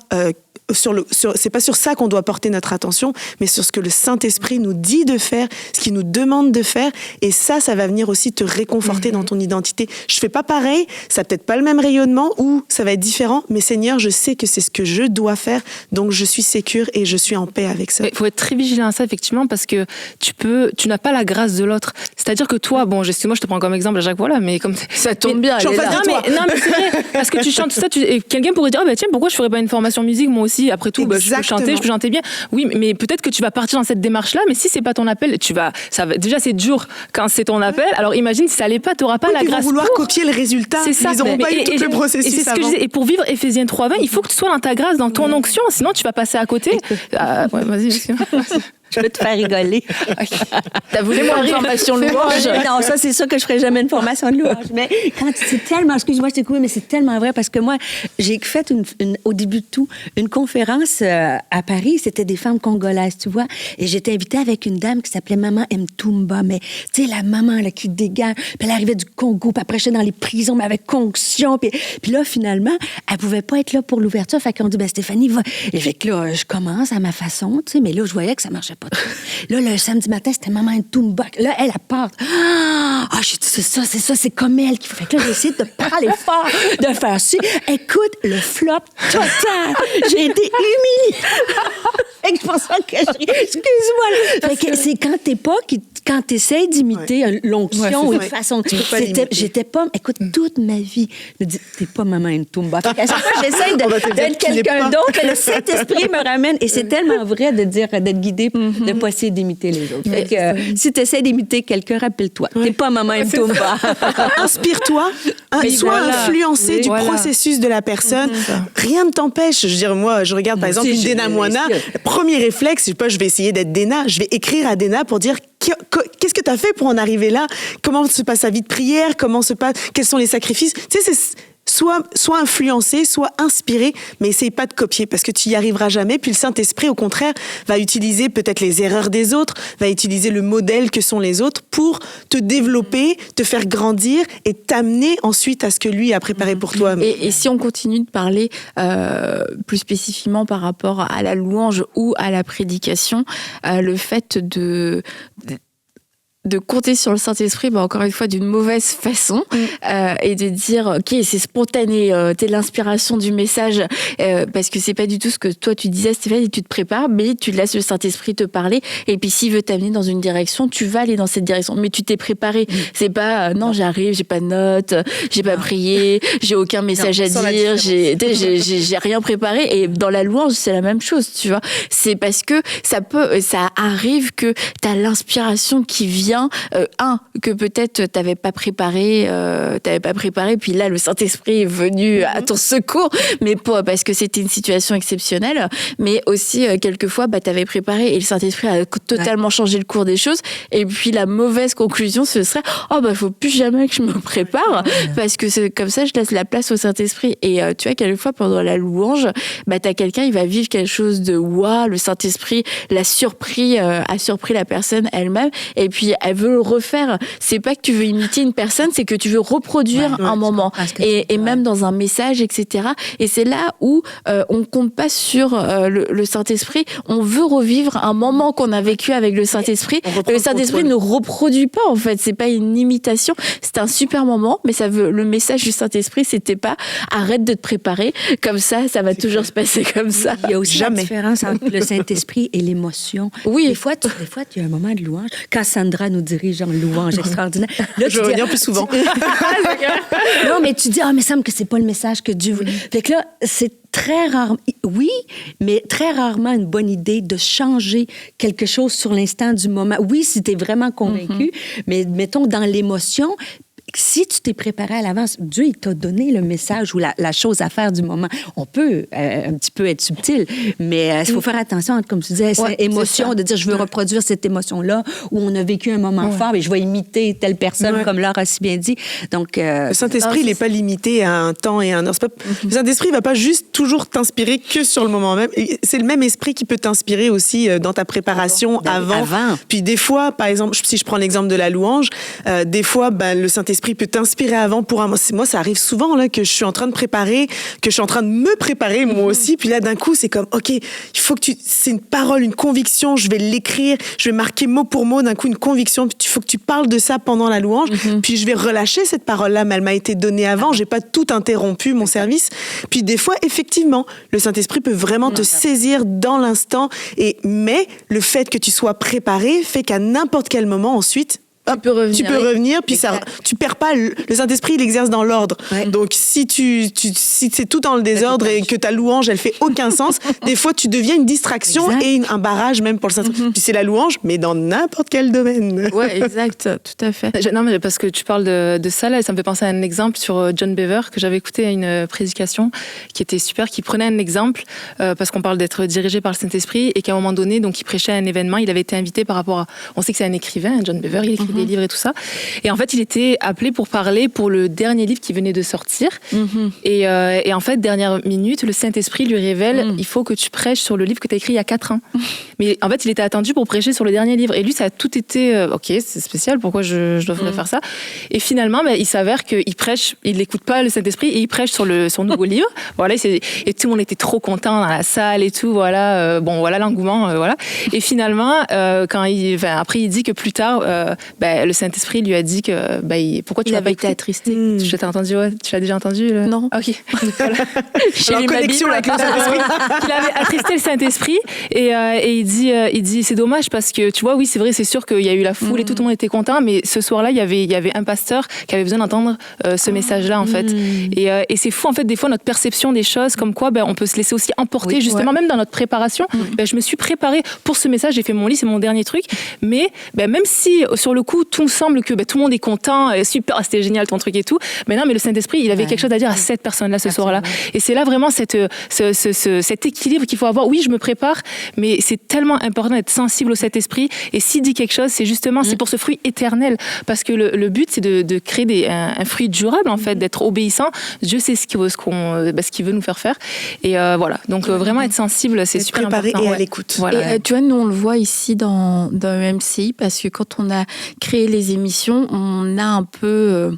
c'est pas sur ça qu'on doit porter notre attention, mais sur ce que le Saint-Esprit nous dit de faire, ce qu'il nous demande de faire, et ça va venir aussi te réconforter dans ton identité. Je fais pas pareil, ça n'a peut-être pas le même rayonnement, ou ça va être différent, mais Seigneur, je sais que c'est ce que je dois faire, donc je suis sécure et je suis en paix avec ça.
Il faut être très vigilant à ça, effectivement, parce que tu n'as pas la grâce de l'autre. C'est-à-dire que toi, moi je te prends comme exemple à chaque fois là, mais comme
ça tombe bien.
Non, mais c'est vrai, parce que tu chantes tout ça, et quelqu'un pourrait dire, tiens, pourquoi je ferais pas une formation musique moi aussi? Après tout, je peux chanter bien. Oui, mais peut-être que tu vas partir dans cette démarche-là, mais si c'est pas ton appel, déjà c'est dur quand c'est ton appel. Alors imagine si ça allait pas, t'auras pas la grâce.
Ils vont vouloir copier le résultat.
C'est ça.
Ils n'auront pas eu tout le processus.
Et c'est ce que je disais. Et pour vivre Éphésiens 3:20, il faut que tu sois dans ta grâce, dans ton onction, sinon tu vas passer à côté. Vas-y.
Je veux te faire rigoler.
T'as voulu une formation de louange?
Non, ça, c'est sûr que je ferai jamais une formation de louange. Mais quand c'est tellement, excuse-moi, je t'ai coupé, mais c'est tellement vrai parce que moi, j'ai fait au début de tout, une conférence à Paris. C'était des femmes congolaises, tu vois. Et j'étais invitée avec une dame qui s'appelait Maman Mtumba. Mais, tu sais, la maman, là, qui dégage. Puis elle arrivait du Congo, puis après, j'étais dans les prisons, mais avec conction. Puis là, finalement, elle pouvait pas être là pour l'ouverture. Fait qu'on dit, ben Stéphanie, va. Et fait que là, je commence à ma façon, tu sais, mais là, je voyais que ça marchait pas. Là, le samedi matin, c'était Maman Ntumba. Là, elle part. Ah, j'ai dit, c'est ça, c'est comme elle qu'il faut. Fait que là, j'ai essayé de parler fort, de faire ci. Écoute, le flop total. J'ai été humiliée. Fait que je pense pas que excuse-moi. Fait que c'est quand t'essayes d'imiter l'onction ou une façon. J'étais pas. Écoute, toute ma vie, je me dis, t'es pas Maman Ntumba. Fait qu'à chaque fois, j'essaye d'être quelqu'un d'autre. Le Saint-Esprit me ramène. Et c'est tellement vrai de dire, d'être guidé, de pas essayer d'imiter les autres. Fait que si t'essaies d'imiter quelqu'un, rappelle-toi. T'es pas Maman Ntumba.
Inspire-toi. Sois influencé du processus de la personne. Rien ne t'empêche. Je veux dire, moi, je regarde par exemple une Dena Moana. Le premier réflexe, je vais essayer d'être Dena. Je vais écrire à Dena pour dire qu'est-ce que tu as fait pour en arriver là? Comment se passe sa vie de prière? Quels sont les sacrifices? Tu sais, soit influencé, soit inspiré, mais essaye pas de copier parce que tu y arriveras jamais. Puis le Saint-Esprit, au contraire, va utiliser peut-être les erreurs des autres, va utiliser le modèle que sont les autres pour te développer, te faire grandir et t'amener ensuite à ce que lui a préparé pour toi.
Et si on continue de parler plus spécifiquement par rapport à la louange ou à la prédication, le fait de compter sur le Saint-Esprit, encore une fois, d'une mauvaise façon, et de dire, OK, c'est spontané, t'es l'inspiration du message, parce que c'est pas du tout ce que toi tu disais, Stéphane, et tu te prépares, mais tu laisses le Saint-Esprit te parler, et puis s'il veut t'amener dans une direction, tu vas aller dans cette direction, mais tu t'es préparé. C'est pas, non, j'arrive, j'ai pas de notes, j'ai pas prié, j'ai aucun message à dire, j'ai rien préparé, et dans la louange, c'est la même chose, tu vois. C'est parce que ça arrive que t'as l'inspiration qui vient que peut-être t'avais pas préparé, puis là le Saint-Esprit est venu à ton secours, mais parce que c'était une situation exceptionnelle, mais aussi quelquefois t'avais préparé et le Saint-Esprit a totalement changé le cours des choses, et puis la mauvaise conclusion ce serait faut plus jamais que je me prépare, parce que c'est comme ça je laisse la place au Saint-Esprit. Et tu vois, quelquefois pendant la louange, t'as quelqu'un, il va vivre quelque chose de le Saint-Esprit l'a surpris, a surpris la personne elle-même, et puis elle veut le refaire. C'est pas que tu veux imiter une personne, c'est que tu veux reproduire un moment. Et même dans un message, etc. Et c'est là où on compte pas sur le Saint-Esprit. On veut revivre un moment qu'on a vécu avec le Saint-Esprit. Le Saint-Esprit ne reproduit pas, en fait. C'est pas une imitation. C'est un super moment, mais le message du Saint-Esprit, c'était pas arrête de te préparer. Comme ça va toujours se passer comme ça.
Il y a aussi la différence entre le Saint-Esprit et l'émotion.
Oui.
Des fois, tu as un moment de louange. Quand Sandra nous dirige en louange extraordinaire. Là,
je veux revenir plus souvent.
Non, mais tu dis, mais il semble que c'est pas le message que Dieu veut. Fait que là, c'est très rare, oui, mais très rarement une bonne idée de changer quelque chose sur l'instant du moment. Oui, si tu es vraiment convaincu, mais mettons dans l'émotion. Si tu t'es préparé à l'avance, Dieu, il t'a donné le message ou la chose à faire du moment. On peut un petit peu être subtil, mais il faut faire attention, comme tu disais, cette émotion, de dire je veux reproduire cette émotion-là, où on a vécu un moment fort et je vais imiter telle personne, comme Laure a si bien dit. Donc,
le Saint-Esprit, il n'est pas limité à un temps et à un heure. Le Saint-Esprit ne va pas juste toujours t'inspirer que sur le moment même. C'est le même esprit qui peut t'inspirer aussi dans ta préparation avant. Puis des fois, par exemple, si je prends l'exemple de la louange, des fois, le Saint-Esprit peut t'inspirer avant pour un... Moi, ça arrive souvent là, que je suis en train de préparer, que je suis en train de me préparer moi aussi. Puis là, d'un coup, c'est comme, OK, il faut que c'est une parole, une conviction, je vais l'écrire, je vais marquer mot pour mot, d'un coup, une conviction. Puis il faut que tu parles de ça pendant la louange. Puis je vais relâcher cette parole-là, mais elle m'a été donnée avant. J'ai pas tout interrompu, mon service. Puis des fois, effectivement, le Saint-Esprit peut vraiment te saisir dans l'instant. Mais le fait que tu sois préparé fait qu'à n'importe quel moment, ensuite, hop, tu peux revenir, puis tu perds pas. Le Saint-Esprit, il exerce dans l'ordre. Ouais. Donc, si c'est tout dans le désordre et que ta louange, elle fait aucun sens, des fois, tu deviens une distraction et un barrage même pour le Saint-Esprit. Puis c'est la louange, mais dans n'importe quel domaine.
Ouais, exact, tout à fait.
Non, mais parce que tu parles de ça, là, ça me fait penser à un exemple sur John Bever, que j'avais écouté à une prédication qui était super, qui prenait un exemple, parce qu'on parle d'être dirigé par le Saint-Esprit, et qu'à un moment donné, donc, il prêchait à un événement, il avait été invité par rapport à... On sait que c'est un écrivain, John Bever, il écrit des livres et tout ça. Et en fait, il était appelé pour parler pour le dernier livre qui venait de sortir. Et en fait, dernière minute, le Saint-Esprit lui révèle, il faut que tu prêches sur le livre que tu as écrit il y a 4 ans. Mais en fait, il était attendu pour prêcher sur le dernier livre. Et lui, ça a tout été, ok, c'est spécial, pourquoi je devrais faire ça? Et finalement, il s'avère qu'il prêche, il n'écoute pas le Saint-Esprit et il prêche sur son nouveau livre. Voilà, et tout le monde était trop content dans la salle et tout, voilà. Voilà l'engouement, voilà. Et finalement, après, il dit que plus tard, le Saint-Esprit lui a dit que pourquoi tu l'as pas
été attristé.
Je t'ai entendu, tu l'as déjà entendu
Non.
Ok. Voilà.
J'ai lu connexion avec le Saint-Esprit.
Il avait attristé le Saint-Esprit et il dit c'est dommage parce que tu vois, oui, c'est vrai, c'est sûr qu'il y a eu la foule et tout le monde était content, mais ce soir-là, il y avait un pasteur qui avait besoin d'entendre ce message-là en fait. Et c'est fou en fait, des fois notre perception des choses, comme quoi on peut se laisser aussi emporter justement même dans notre préparation. Je me suis préparée pour ce message, j'ai fait mon lit, c'est mon dernier truc, mais même si sur le coup tout semble que tout le monde est content, super, c'était génial ton truc et tout, mais non, mais le Saint-Esprit, il avait quelque chose à dire à cette personne-là ce soir-là. Et c'est là vraiment cet équilibre qu'il faut avoir. Oui, je me prépare, mais c'est tellement important d'être sensible au Saint-Esprit. Et s'il dit quelque chose, c'est justement c'est pour ce fruit éternel, parce que le but c'est de créer un fruit durable en fait, d'être obéissant. Dieu sait ce qu'il veut nous faire. Et voilà. Donc vraiment être sensible, c'est super
préparé
important.
Et à l'écoute.
Voilà. Et tu vois, nous on le voit ici dans MCI, parce que quand on a créé les émissions, on a un peu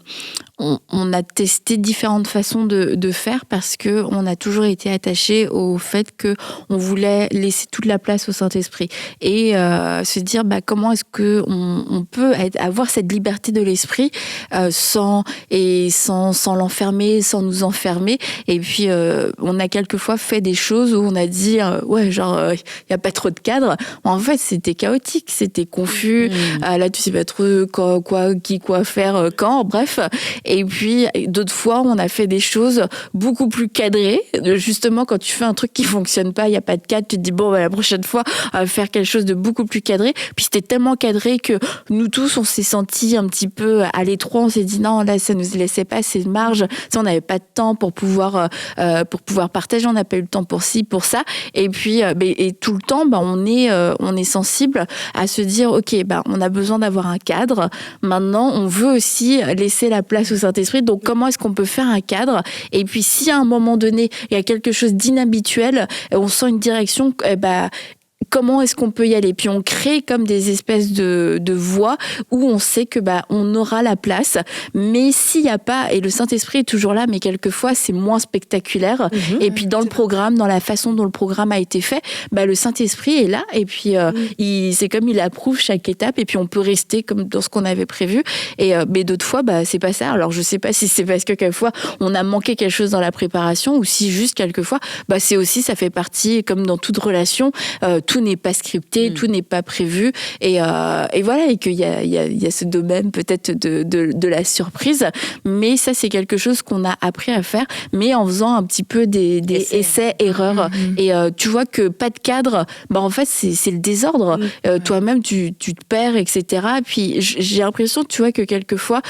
on a testé différentes façons de faire, parce que on a toujours été attaché au fait que on voulait laisser toute la place au Saint-Esprit et se dire comment est-ce que on peut avoir cette liberté de l'esprit sans l'enfermer, sans nous enfermer. Et puis on a quelquefois fait des choses où on a dit il y a pas trop de cadre. En fait, c'était chaotique, c'était confus. Là, tu sais pas trop quoi faire, quand, bref. Et puis, d'autres fois, on a fait des choses beaucoup plus cadrées. Justement, quand tu fais un truc qui fonctionne pas, il n'y a pas de cadre, tu te dis, la prochaine fois, on va faire quelque chose de beaucoup plus cadré. Puis c'était tellement cadré que nous tous, on s'est sentis un petit peu à l'étroit. On s'est dit, non, là, ça nous laissait pas assez de marge. On n'avait pas de temps pour pouvoir partager. On n'a pas eu le temps pour ci, pour ça. Et puis, et tout le temps, on est sensible à se dire, ok, on a besoin d'avoir un cadre. Maintenant, on veut aussi laisser la place au Saint-Esprit. Donc, comment est-ce qu'on peut faire un cadre? Et puis, si à un moment donné, il y a quelque chose d'inhabituel, on sent une direction, comment est-ce qu'on peut y aller? Puis on crée comme des espèces de voies où on sait que on aura la place. Mais s'il n'y a pas, et le Saint-Esprit est toujours là, mais quelquefois c'est moins spectaculaire. Et puis dans le programme, dans la façon dont le programme a été fait, le Saint-Esprit est là. Et puis c'est comme il approuve chaque étape. Et puis on peut rester comme dans ce qu'on avait prévu. Et mais d'autres fois, c'est pas ça. Alors je sais pas si c'est parce que quelquefois on a manqué quelque chose dans la préparation, ou si juste quelquefois, c'est aussi, ça fait partie, comme dans toute relation, tout n'est pas scripté, tout n'est pas prévu, et voilà, et qu'il y a ce domaine peut-être de la surprise, mais ça c'est quelque chose qu'on a appris à faire, mais en faisant un petit peu des essais-erreurs. Et tu vois que pas de cadre, en fait c'est le désordre. Toi-même tu te perds, etc. Puis j'ai l'impression, tu vois, que quelquefois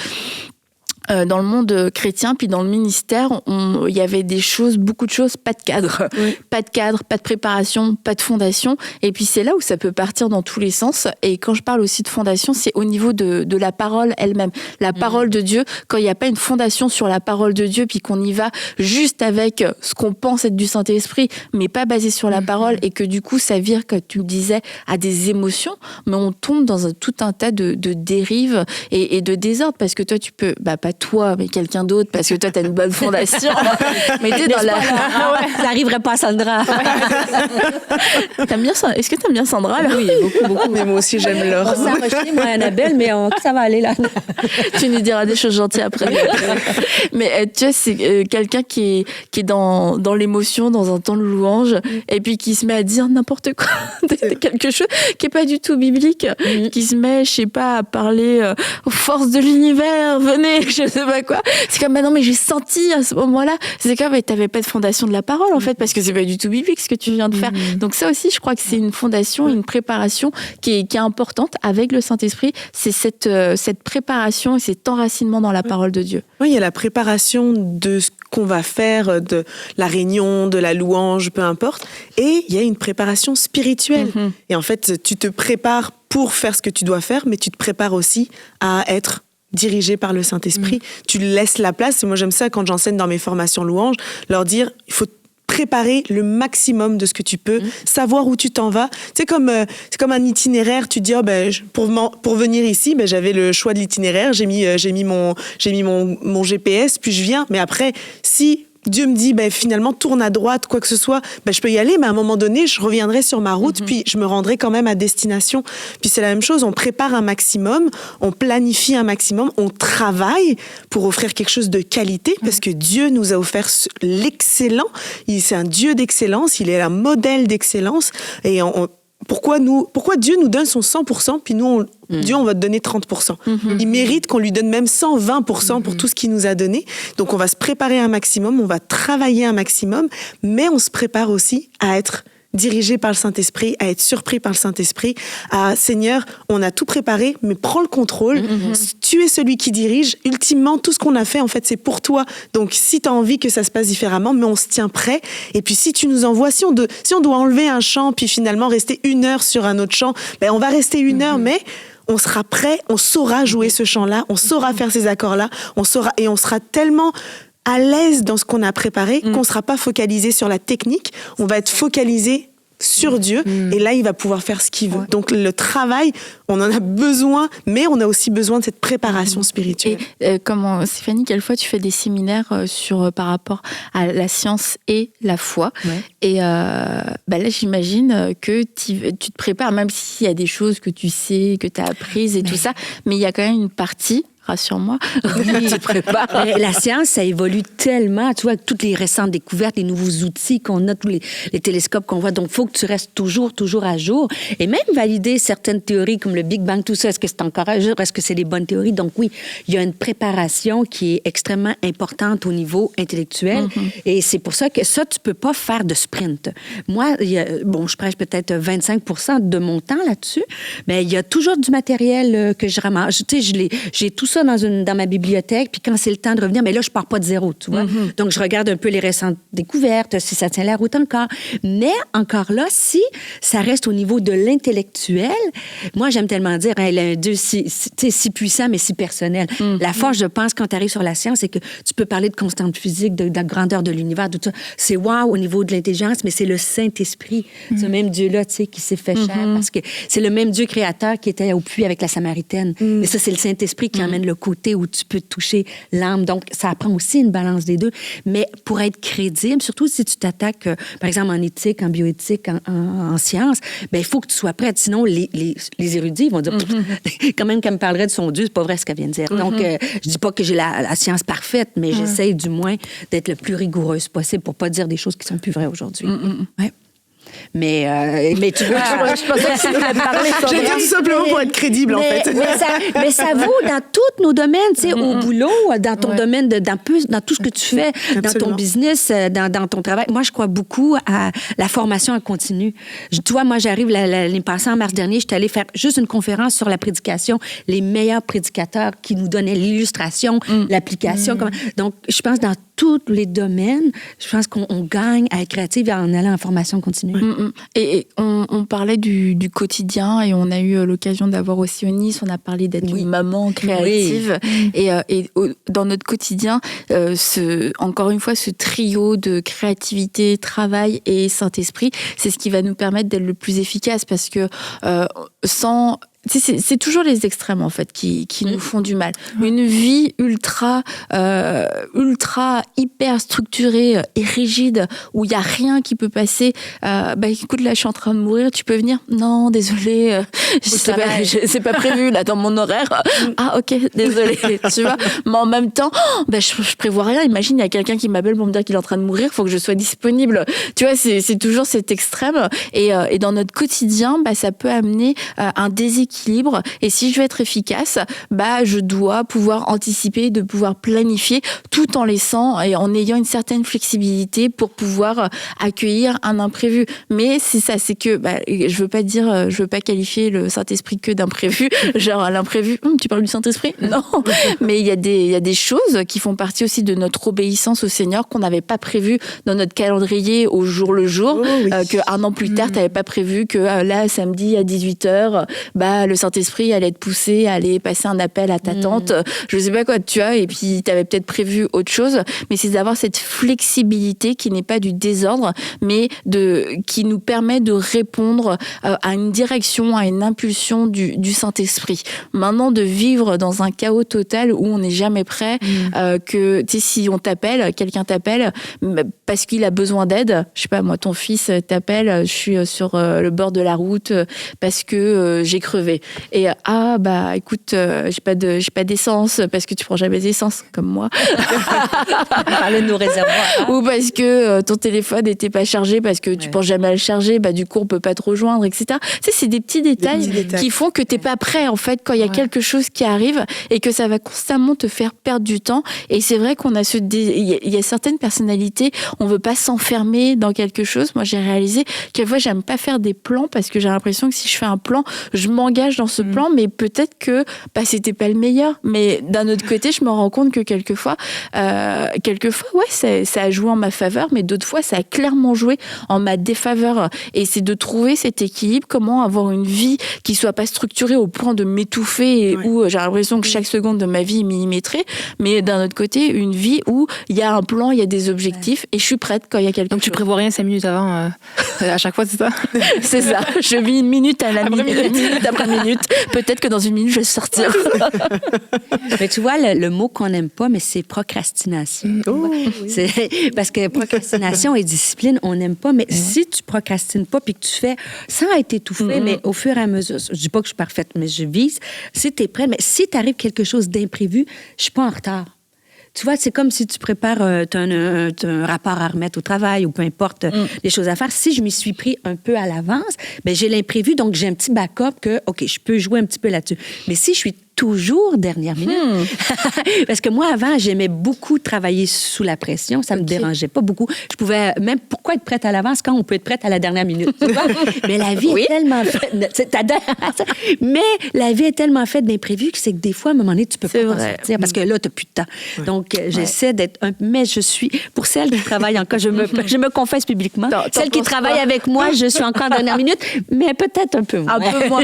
dans le monde chrétien, puis dans le ministère, il y avait beaucoup de choses, pas de cadre. Pas de cadre, pas de préparation, pas de fondation. Et puis c'est là où ça peut partir dans tous les sens. Et quand je parle aussi de fondation, c'est au niveau de la parole elle-même. La parole de Dieu, quand il n'y a pas une fondation sur la parole de Dieu, puis qu'on y va juste avec ce qu'on pense être du Saint-Esprit, mais pas basé sur la parole, et que du coup ça vire, comme tu me disais, à des émotions, mais on tombe dans tout un tas de dérives et de désordre, parce que toi tu peux, pas toi, mais quelqu'un d'autre, parce que toi, t'as une bonne fondation. Mais t'es dans la...
Ça n'arriverait pas à Sandra.
Est-ce que t'aimes bien Sandra, là?
Oui, beaucoup.
Mais moi aussi, j'aime Laure.
On s'est enregistré, moi, Annabelle, mais ça va aller, là.
Tu nous diras des choses gentilles après. Mais tu vois, c'est quelqu'un qui est dans l'émotion, dans un temps de louange, et puis qui se met à dire n'importe quoi, quelque chose qui est pas du tout biblique, qui se met, je sais pas, à parler aux forces de l'univers, venez, je sais pas quoi. C'est comme, bah non, mais j'ai senti à ce moment-là. C'est comme, mais t'avais pas de fondation de la parole, en fait, parce que c'est pas du tout biblique ce que tu viens de faire. Donc ça aussi, je crois que c'est une fondation, une préparation qui est importante avec le Saint-Esprit. C'est cette préparation et cet enracinement dans la parole de Dieu.
Oui, il y a la préparation de ce qu'on va faire, de la réunion, de la louange, peu importe. Et il y a une préparation spirituelle. Et en fait, tu te prépares pour faire ce que tu dois faire, mais tu te prépares aussi à être dirigé par le Saint-Esprit. Tu laisses la place. Et moi, j'aime ça quand j'enseigne dans mes formations louanges, leur dire, il faut préparer le maximum de ce que tu peux, savoir où tu t'en vas. C'est comme un itinéraire. Tu te dis, pour venir ici, j'avais le choix de l'itinéraire. J'ai mis mon GPS, puis je viens. Mais après, si Dieu me dit, finalement, tourne à droite, quoi que ce soit, je peux y aller, mais à un moment donné, je reviendrai sur ma route, puis je me rendrai quand même à destination. Puis c'est la même chose, on prépare un maximum, on planifie un maximum, on travaille pour offrir quelque chose de qualité, parce que Dieu nous a offert l'excellent. C'est un Dieu d'excellence, il est un modèle d'excellence, et pourquoi Dieu nous donne son 100%, puis nous, Dieu, on va te donner 30%. Il mérite qu'on lui donne même 120% pour tout ce qu'il nous a donné. Donc, on va se préparer un maximum, on va travailler un maximum, mais on se prépare aussi à être dirigé par le Saint-Esprit, à être surpris par le Saint-Esprit, à Seigneur, on a tout préparé, mais prends le contrôle. Tu es celui qui dirige. Ultimement, tout ce qu'on a fait, en fait, c'est pour toi. Donc, si tu as envie que ça se passe différemment, mais on se tient prêt. Et puis, si tu nous envoies, si on doit enlever un chant, puis finalement rester 1 heure sur un autre chant, on va rester 1 heure, mais on sera prêt, on saura jouer ce chant-là, on saura faire ces accords-là, on sera tellement à l'aise dans ce qu'on a préparé qu'on ne sera pas focalisé sur la technique, on va être focalisé sur Dieu, et là, il va pouvoir faire ce qu'il veut. Ouais. Donc, le travail, on en a besoin, mais on a aussi besoin de cette préparation spirituelle.
Et Stéphanie, quelquefois, tu fais des séminaires par rapport à la science et la foi. Ouais. Et là, j'imagine que tu te prépares, même s'il y a des choses que tu sais, que tu as apprises et tout ça, mais il y a quand même une partie, rassure-moi, tu te prépares.
La science, ça évolue tellement, tu vois, avec toutes les récentes découvertes, les nouveaux outils qu'on a, tous les télescopes qu'on voit. Donc, il faut que tu restes toujours à jour. Et même valider certaines théories comme le Big Bang, tout ça, est-ce que c'est encore à jour? Est-ce que c'est les bonnes théories? Donc, oui, il y a une préparation qui est extrêmement importante au niveau intellectuel. Et c'est pour ça que ça, tu peux pas faire de sprint. Moi, je prêche peut-être 25% de mon temps là-dessus, mais il y a toujours du matériel que je ramasse. Tu sais, j'ai tout ça dans ma bibliothèque, puis quand c'est le temps de revenir, mais là, je pars pas de zéro, tu vois. Donc, je regarde un peu les récentes découvertes, si ça tient la route encore. Mais encore là, si ça reste au niveau de l'intellectuel, moi, j'aime tellement dire, il a un Dieu si puissant, mais si personnel. La force, je pense, quand tu arrives sur la science, c'est que tu peux parler de constante physique, de la grandeur de l'univers, de tout ça. C'est wow au niveau de l'intelligence, mais c'est le Saint-Esprit, ce même Dieu-là, tu sais, qui s'est fait chair, parce que c'est le même Dieu créateur qui était au puits avec la Samaritaine. Et ça, c'est le Saint-Esprit qui emmène le côté où tu peux toucher l'âme. Donc, ça apprend aussi une balance des deux. Mais pour être crédible, surtout si tu t'attaques, par exemple, en éthique, en bioéthique, en sciences, il faut que tu sois prête. Sinon, les érudits vont dire, quand même qu'elle me parlerait de son Dieu, c'est pas vrai ce qu'elle vient de dire. Donc, je dis pas que j'ai la science parfaite, mais j'essaye du moins d'être le plus rigoureuse possible pour pas dire des choses qui sont plus vraies aujourd'hui. Ouais. Mais tu vois, je pensais que tu allais parler.
J'ai dit tout simplement pour être crédible, en fait.
Mais ça vaut dans tous nos domaines, tu sais, au boulot, dans ton domaine, dans tout ce que tu fais, dans ton business, dans ton travail. Moi, je crois beaucoup à la formation en continu. Tu vois, moi, j'arrive l'année passée, en mars dernier, j'étais allée faire juste une conférence sur la prédication, les meilleurs prédicateurs qui nous donnaient l'illustration, l'application. Donc, je pense dans tous les domaines, je pense qu'on gagne à être créative en allant en formation continue.
Et on parlait du quotidien et on a eu l'occasion d'avoir aussi Eunice, on a parlé d'être une maman créative. Et dans notre quotidien, encore une fois, ce trio de créativité, travail et Saint-Esprit, c'est ce qui va nous permettre d'être le plus efficace parce que sans c'est toujours les extrêmes en fait qui nous font du mal. Une vie ultra hyper structurée et rigide où il y a rien qui peut passer. Écoute, là je suis en train de mourir, tu peux venir? Non, désolé, c'est pas prévu là dans mon horaire. Ah ok, désolé, tu vois. Mais en même temps, je prévois rien. Imagine, il y a quelqu'un qui m'appelle pour me dire qu'il est en train de mourir, faut que je sois disponible. Tu vois, c'est toujours cet extrême. Et dans notre quotidien, ça peut amener un déséquilibre. Et si je veux être efficace, je dois pouvoir anticiper, de pouvoir planifier, tout en laissant et en ayant une certaine flexibilité pour pouvoir accueillir un imprévu. Mais c'est ça, c'est que je veux pas qualifier le Saint-Esprit que d'imprévu. Genre l'imprévu, tu parles du Saint-Esprit? Non. Mais il y a des choses qui font partie aussi de notre obéissance au Seigneur qu'on n'avait pas prévu dans notre calendrier au jour le jour, qu'un an plus tard, tu n'avais pas prévu que là, samedi à 18h, le Saint-Esprit allait te pousser à aller passer un appel à ta tante, je sais pas quoi, tu vois, et puis tu avais peut-être prévu autre chose, mais c'est d'avoir cette flexibilité qui n'est pas du désordre, mais qui nous permet de répondre à une direction, à une impulsion du Saint-Esprit. Maintenant, de vivre dans un chaos total où on n'est jamais prêt, que tu sais, si on t'appelle, quelqu'un t'appelle parce qu'il a besoin d'aide, je sais pas moi, ton fils t'appelle, je suis sur le bord de la route parce que j'ai crevé. Et écoute, j'ai pas d'essence parce que tu prends jamais d'essence comme moi.
Parler de nos réservoirs.
Ou parce que ton téléphone n'était pas chargé parce que tu penses jamais à le charger, du coup on peut pas te rejoindre, etc. Tu sais, c'est des petits détails qui font que t'es pas prêt en fait quand il y a quelque chose qui arrive et que ça va constamment te faire perdre du temps. Et c'est vrai qu'on a il y a certaines personnalités, on veut pas s'enfermer dans quelque chose. Moi j'ai réalisé quelquefois j'aime pas faire des plans parce que j'ai l'impression que si je fais un plan, je m'engage dans ce plan, mais peut-être que c'était pas le meilleur. Mais d'un autre côté, je me rends compte que quelquefois, ça a joué en ma faveur, mais d'autres fois, ça a clairement joué en ma défaveur. Et c'est de trouver cet équilibre, comment avoir une vie qui soit pas structurée au point de m'étouffer et où j'ai l'impression que chaque seconde de ma vie est millimétrée, mais d'un autre côté, une vie où il y a un plan, il y a des objectifs et je suis prête quand il y a quelque chose.
Donc tu prévois rien 5 minutes avant, à chaque fois, c'est ça?
C'est ça. Je vis une minute à la minute après minute. Peut-être que dans une minute, je vais sortir.
Mais tu vois, le mot qu'on n'aime pas, mais c'est procrastination. Parce que procrastination et discipline, on n'aime pas. Mais si tu procrastines pas puis que tu fais sans être étouffé, mais au fur et à mesure, je dis pas que je suis parfaite, mais je vise, si tu es prête, mais si t'arrive quelque chose d'imprévu, je suis pas en retard. Tu vois, c'est comme si tu prépares un rapport à remettre au travail ou peu importe les choses à faire. Si je m'y suis pris un peu à l'avance, j'ai l'imprévu, donc j'ai un petit backup que, OK, je peux jouer un petit peu là-dessus. Mais si je suis toujours dernière minute. Parce que moi, avant, j'aimais beaucoup travailler sous la pression. Ça me dérangeait pas beaucoup. Je pouvais même... Pourquoi être prête à l'avance quand on peut être prête à la dernière minute? Tu vois? Mais la vie est tellement faite... Mais la vie est tellement faite d'imprévus que c'est que des fois, à un moment donné, tu peux pas t'en sortir parce que là, tu n'as plus de temps. Donc, j'essaie d'être... Mais je suis... Pour celles qui travaillent encore, je me confesse publiquement. Celles qui travaillent avec moi, je suis encore en dernière minute, mais peut-être un peu moins.
Un peu moins.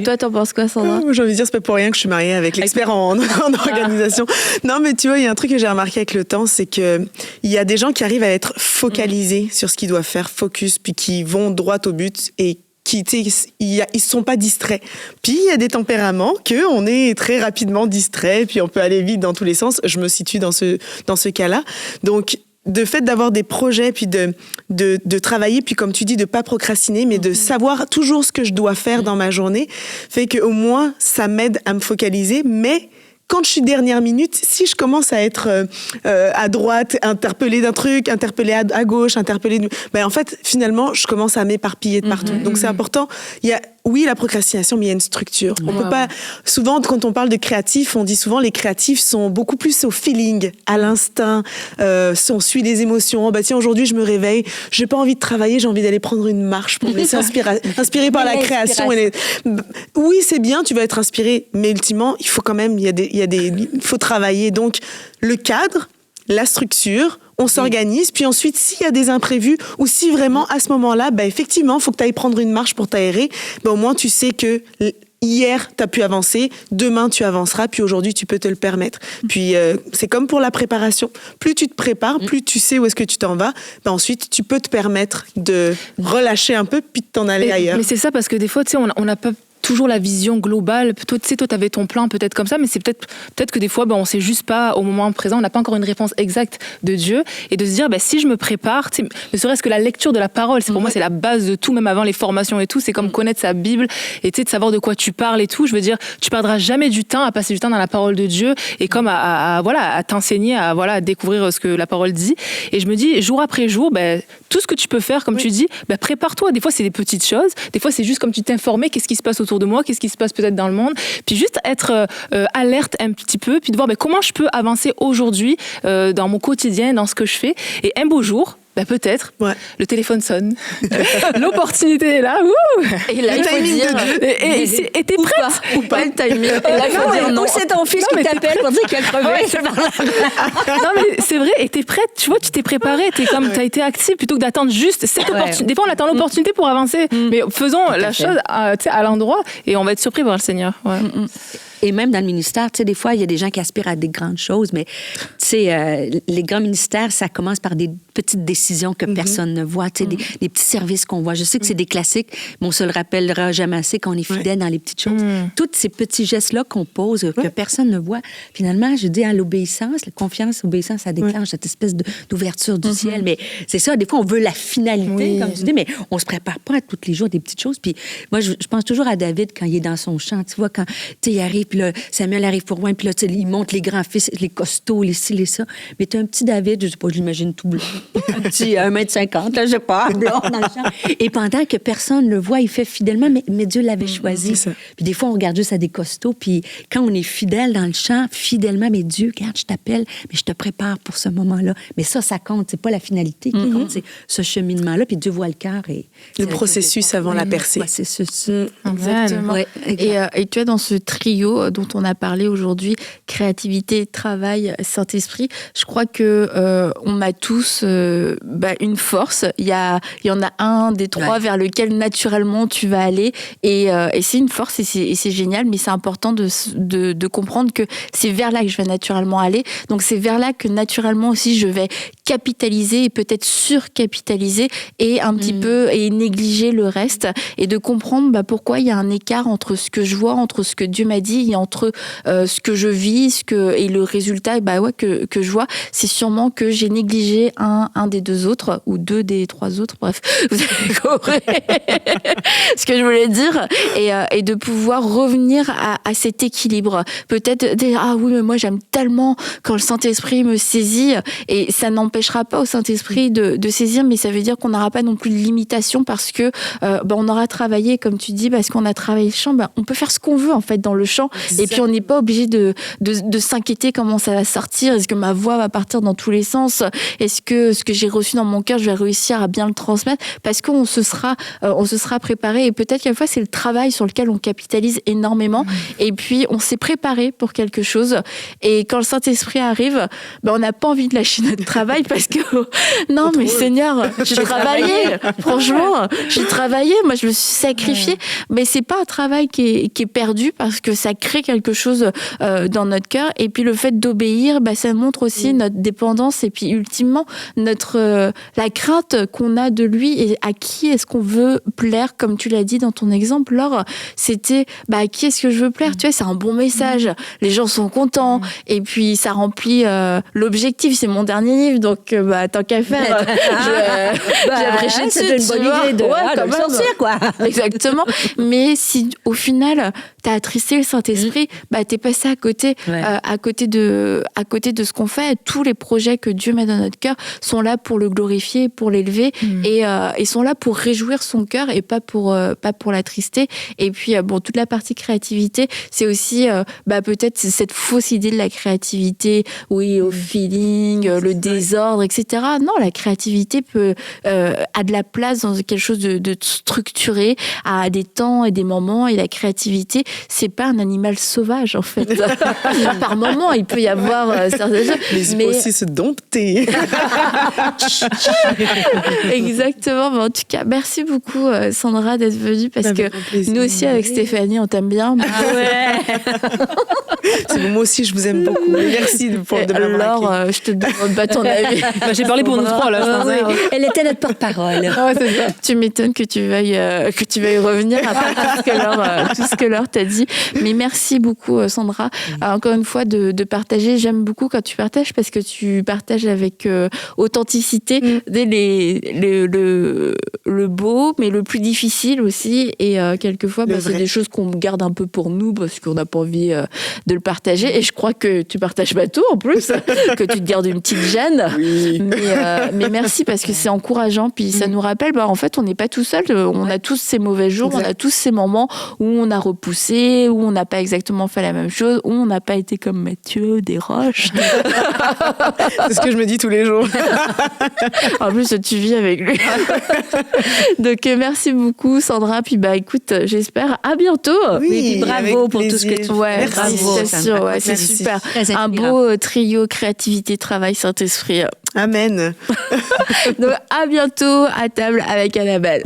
Toi, t'en penses quoi, Sandra?
J'ai envie de dire, c'est pas pour rien que je suis mariée avec l'expert en organisation. Non, mais tu vois, il y a un truc que j'ai remarqué avec le temps, c'est que il y a des gens qui arrivent à être focalisés sur ce qu'ils doivent faire, focus, puis qui vont droit au but et ils sont pas distraits. Puis il y a des tempéraments que on est très rapidement distrait, puis on peut aller vite dans tous les sens. Je me situe dans ce cas-là. Donc de fait d'avoir des projets, puis de travailler, puis comme tu dis, de pas procrastiner, mais de savoir toujours ce que je dois faire dans ma journée, fait qu'au moins, ça m'aide à me focaliser, mais quand je suis dernière minute, si je commence à être à droite, interpellée d'un truc, interpellée à gauche, en fait, finalement, je commence à m'éparpiller de partout. Donc c'est important. Il y a la procrastination, mais il y a une structure. On peut pas. Souvent, quand on parle de créatifs, on dit souvent les créatifs sont beaucoup plus au feeling, à l'instinct. On suit les émotions. Tiens, aujourd'hui, je me réveille, j'ai pas envie de travailler, j'ai envie d'aller prendre une marche pour me laisser inspirer par la création. Oui, c'est bien, tu vas être inspiré, mais ultimement, il faut quand même, il faut travailler. Donc, le cadre, la structure. On s'organise, puis ensuite, s'il y a des imprévus ou si vraiment, à ce moment-là, effectivement, il faut que tu ailles prendre une marche pour t'aérer, au moins, tu sais que hier, tu as pu avancer, demain, tu avanceras, puis aujourd'hui, tu peux te le permettre. Puis, c'est comme pour la préparation. Plus tu te prépares, plus tu sais où est-ce que tu t'en vas, ensuite, tu peux te permettre de relâcher un peu, puis de t'en aller ailleurs.
Mais c'est ça, parce que des fois, tu sais, on n'a pas toujours la vision globale. Toi, tu sais, toi, t'avais ton plan peut-être comme ça, mais c'est peut-être que des fois, on sait juste pas, au moment présent, on n'a pas encore une réponse exacte de Dieu. Et de se dire, si je me prépare, ne serait-ce que la lecture de la parole, pour moi, c'est la base de tout, même avant les formations et tout. C'est comme connaître sa Bible et de savoir de quoi tu parles et tout. Je veux dire, tu perdras jamais du temps à passer du temps dans la parole de Dieu et comme à t'enseigner, à découvrir ce que la parole dit. Et je me dis, jour après jour, tout ce que tu peux faire, comme tu dis, prépare-toi. Des fois, c'est des petites choses. Des fois, c'est juste comme tu t'informer, qu'est-ce qui se passe autour de moi, qu'est-ce qui se passe peut-être dans le monde. Puis juste être alerte un petit peu, puis de voir comment je peux avancer aujourd'hui dans mon quotidien, dans ce que je fais. Et un beau jour, peut-être, le téléphone sonne, l'opportunité est là,
et là il faut dire,
et t'es prête
ou pas le timing. Là il faut dire non.
C'est ton fils qui t'appelle pour dire qu'il a crevé.
Non mais c'est vrai, et t'es prête, tu vois, tu t'es préparée, t'as été active plutôt que d'attendre juste cette opportunité. Des fois on attend l'opportunité pour avancer, mais faisons la chose à l'endroit et on va être surpris par le Seigneur.
Et même dans le ministère, tu sais, des fois, il y a des gens qui aspirent à des grandes choses, mais tu sais, les grands ministères, ça commence par des petites décisions que personne ne voit, tu sais, des petits services qu'on voit. Je sais que c'est des classiques, mais on se le rappellera jamais assez qu'on est fidèle dans les petites choses. Tous ces petits gestes-là qu'on pose, que personne ne voit, finalement, je dis, l'obéissance, la confiance, l'obéissance, ça déclenche cette espèce d'ouverture du ciel. Mais c'est ça, des fois, on veut la finalité, comme tu dis, mais on se prépare pas à tous les jours des petites choses. Puis moi, je pense toujours à David quand il est dans son champ, tu vois, quand il arrive, puis là, Samuel arrive pour loin, puis là, il monte les grands-fils, les costauds, les ci, les ça. Mais tu as un petit David, je sais pas, je l'imagine tout blanc, un petit 1,50 m, là, je sais pas, blanc dans le champ. Et pendant que personne le voit, il fait fidèlement, mais Dieu l'avait choisi. Puis des fois, on regarde juste à des costauds, puis quand on est fidèle dans le champ, fidèlement, mais Dieu, regarde, je t'appelle, mais je te prépare pour ce moment-là. Mais ça compte, c'est pas la finalité qui compte, c'est ce cheminement-là, puis Dieu voit le cœur. Et
le processus avant la percée.
Ouais, c'est ça.
Exactement. Ouais, et tu es dans ce trio dont on a parlé aujourd'hui, créativité, travail, Saint-Esprit. Je crois que on a tous une force. Il y en a un des trois vers lequel naturellement tu vas aller, et c'est une force et c'est génial. Mais c'est important de comprendre que c'est vers là que je vais naturellement aller. Donc c'est vers là que naturellement aussi je vais capitaliser et peut-être surcapitaliser et un petit peu et négliger le reste, et de comprendre pourquoi il y a un écart entre ce que je vois, entre ce que Dieu m'a dit et entre ce que je vis et le résultat que je vois. C'est sûrement que j'ai négligé un des deux autres ou deux des trois autres, bref, vous avez compris ce que je voulais dire, et de pouvoir revenir à cet équilibre. Peut-être dire oui, mais moi j'aime tellement quand le Saint-Esprit me saisit, et ça n'empêchera pas au Saint-Esprit de saisir, mais ça veut dire qu'on n'aura pas non plus de limitation parce que on aura travaillé, comme tu dis, parce qu'on a travaillé le chant, on peut faire ce qu'on veut en fait dans le chant. Et puis on n'est pas obligé de s'inquiéter comment ça va sortir. Est-ce que ma voix va partir dans tous les sens? Est-ce que ce que j'ai reçu dans mon cœur, je vais réussir à bien le transmettre? Parce qu'on se sera préparé. Et peut-être qu'à la fois, c'est le travail sur lequel on capitalise énormément. Et puis, on s'est préparé pour quelque chose. Et quand le Saint-Esprit arrive, on n'a pas envie de lâcher notre travail parce que non, mais Seigneur, j'ai travaillé. Franchement, j'ai travaillé. Moi, je me suis sacrifiée. Mais c'est pas un travail qui est perdu parce que ça crée quelque chose dans notre cœur. Et puis le fait d'obéir, ça montre aussi notre dépendance et puis ultimement la crainte qu'on a de lui, et à qui est-ce qu'on veut plaire, comme tu l'as dit dans ton exemple, Laure. C'était à qui est-ce que je veux plaire, tu vois, c'est un bon message, les gens sont contents, et puis ça remplit l'objectif. C'est mon dernier livre, donc tant qu'à faire, j'ai prêché dessus.
C'est une bonne idée de sortir, quoi.
Exactement. Mais si au final t'as attristé le Saint-Esprit, t'es passé à côté, à côté de ce qu'on fait. Tous les projets que Dieu met dans notre cœur sont là pour le glorifier, pour l'élever, et sont là pour réjouir son cœur et pas pour l'attrister. Et puis toute la partie créativité, c'est aussi peut-être cette fausse idée de la créativité, au feeling, le désordre, etc. Non, la créativité a de la place dans quelque chose de structuré, a des temps et des moments, et la créativité, c'est pas un animal sauvage, en fait. Par moment, il peut y avoir certaines choses.
Mais il faut aussi se dompter.
Exactement. Mais en tout cas, merci beaucoup, Sandra, d'être venue parce que nous aussi, avec Stéphanie, on t'aime bien.
Ah ouais.
Moi aussi, je vous aime beaucoup. Merci de
Alors, je te demande pas ton avis.
J'ai parlé pour nous trois, là, je pense.
Elle était notre porte-parole.
Tu m'étonnes que tu veuilles revenir après tout ce que Laure t'a dit. Mais merci beaucoup, Sandra. Encore une fois, de partager. J'aime beaucoup quand tu partages parce que tu partages avec authenticité le beau, mais le plus difficile aussi. Et quelquefois, c'est des choses qu'on garde un peu pour nous parce qu'on n'a pas envie de le partager. Et je crois que tu partages pas tout en plus, que tu te gardes une petite gêne.
Oui.
Mais merci parce que c'est encourageant. Puis ça nous rappelle, en fait, on n'est pas tout seul. On a tous ces mauvais jours, on a tous ces moments où on a repoussé, où on n'a pas exactement fait la même chose, où on n'a pas été comme Mathieu Desroches.
C'est ce que je me dis tous les jours.
En plus, tu vis avec lui. Donc, merci beaucoup, Sandra. Puis, écoute, j'espère à bientôt.
Oui, bravo pour tout ce que tu fais.
Ouais, bravo, c'est sûr, c'est super. Un beau trio créativité, travail, Saint-Esprit.
Amen.
Donc, à bientôt à table avec Annabelle.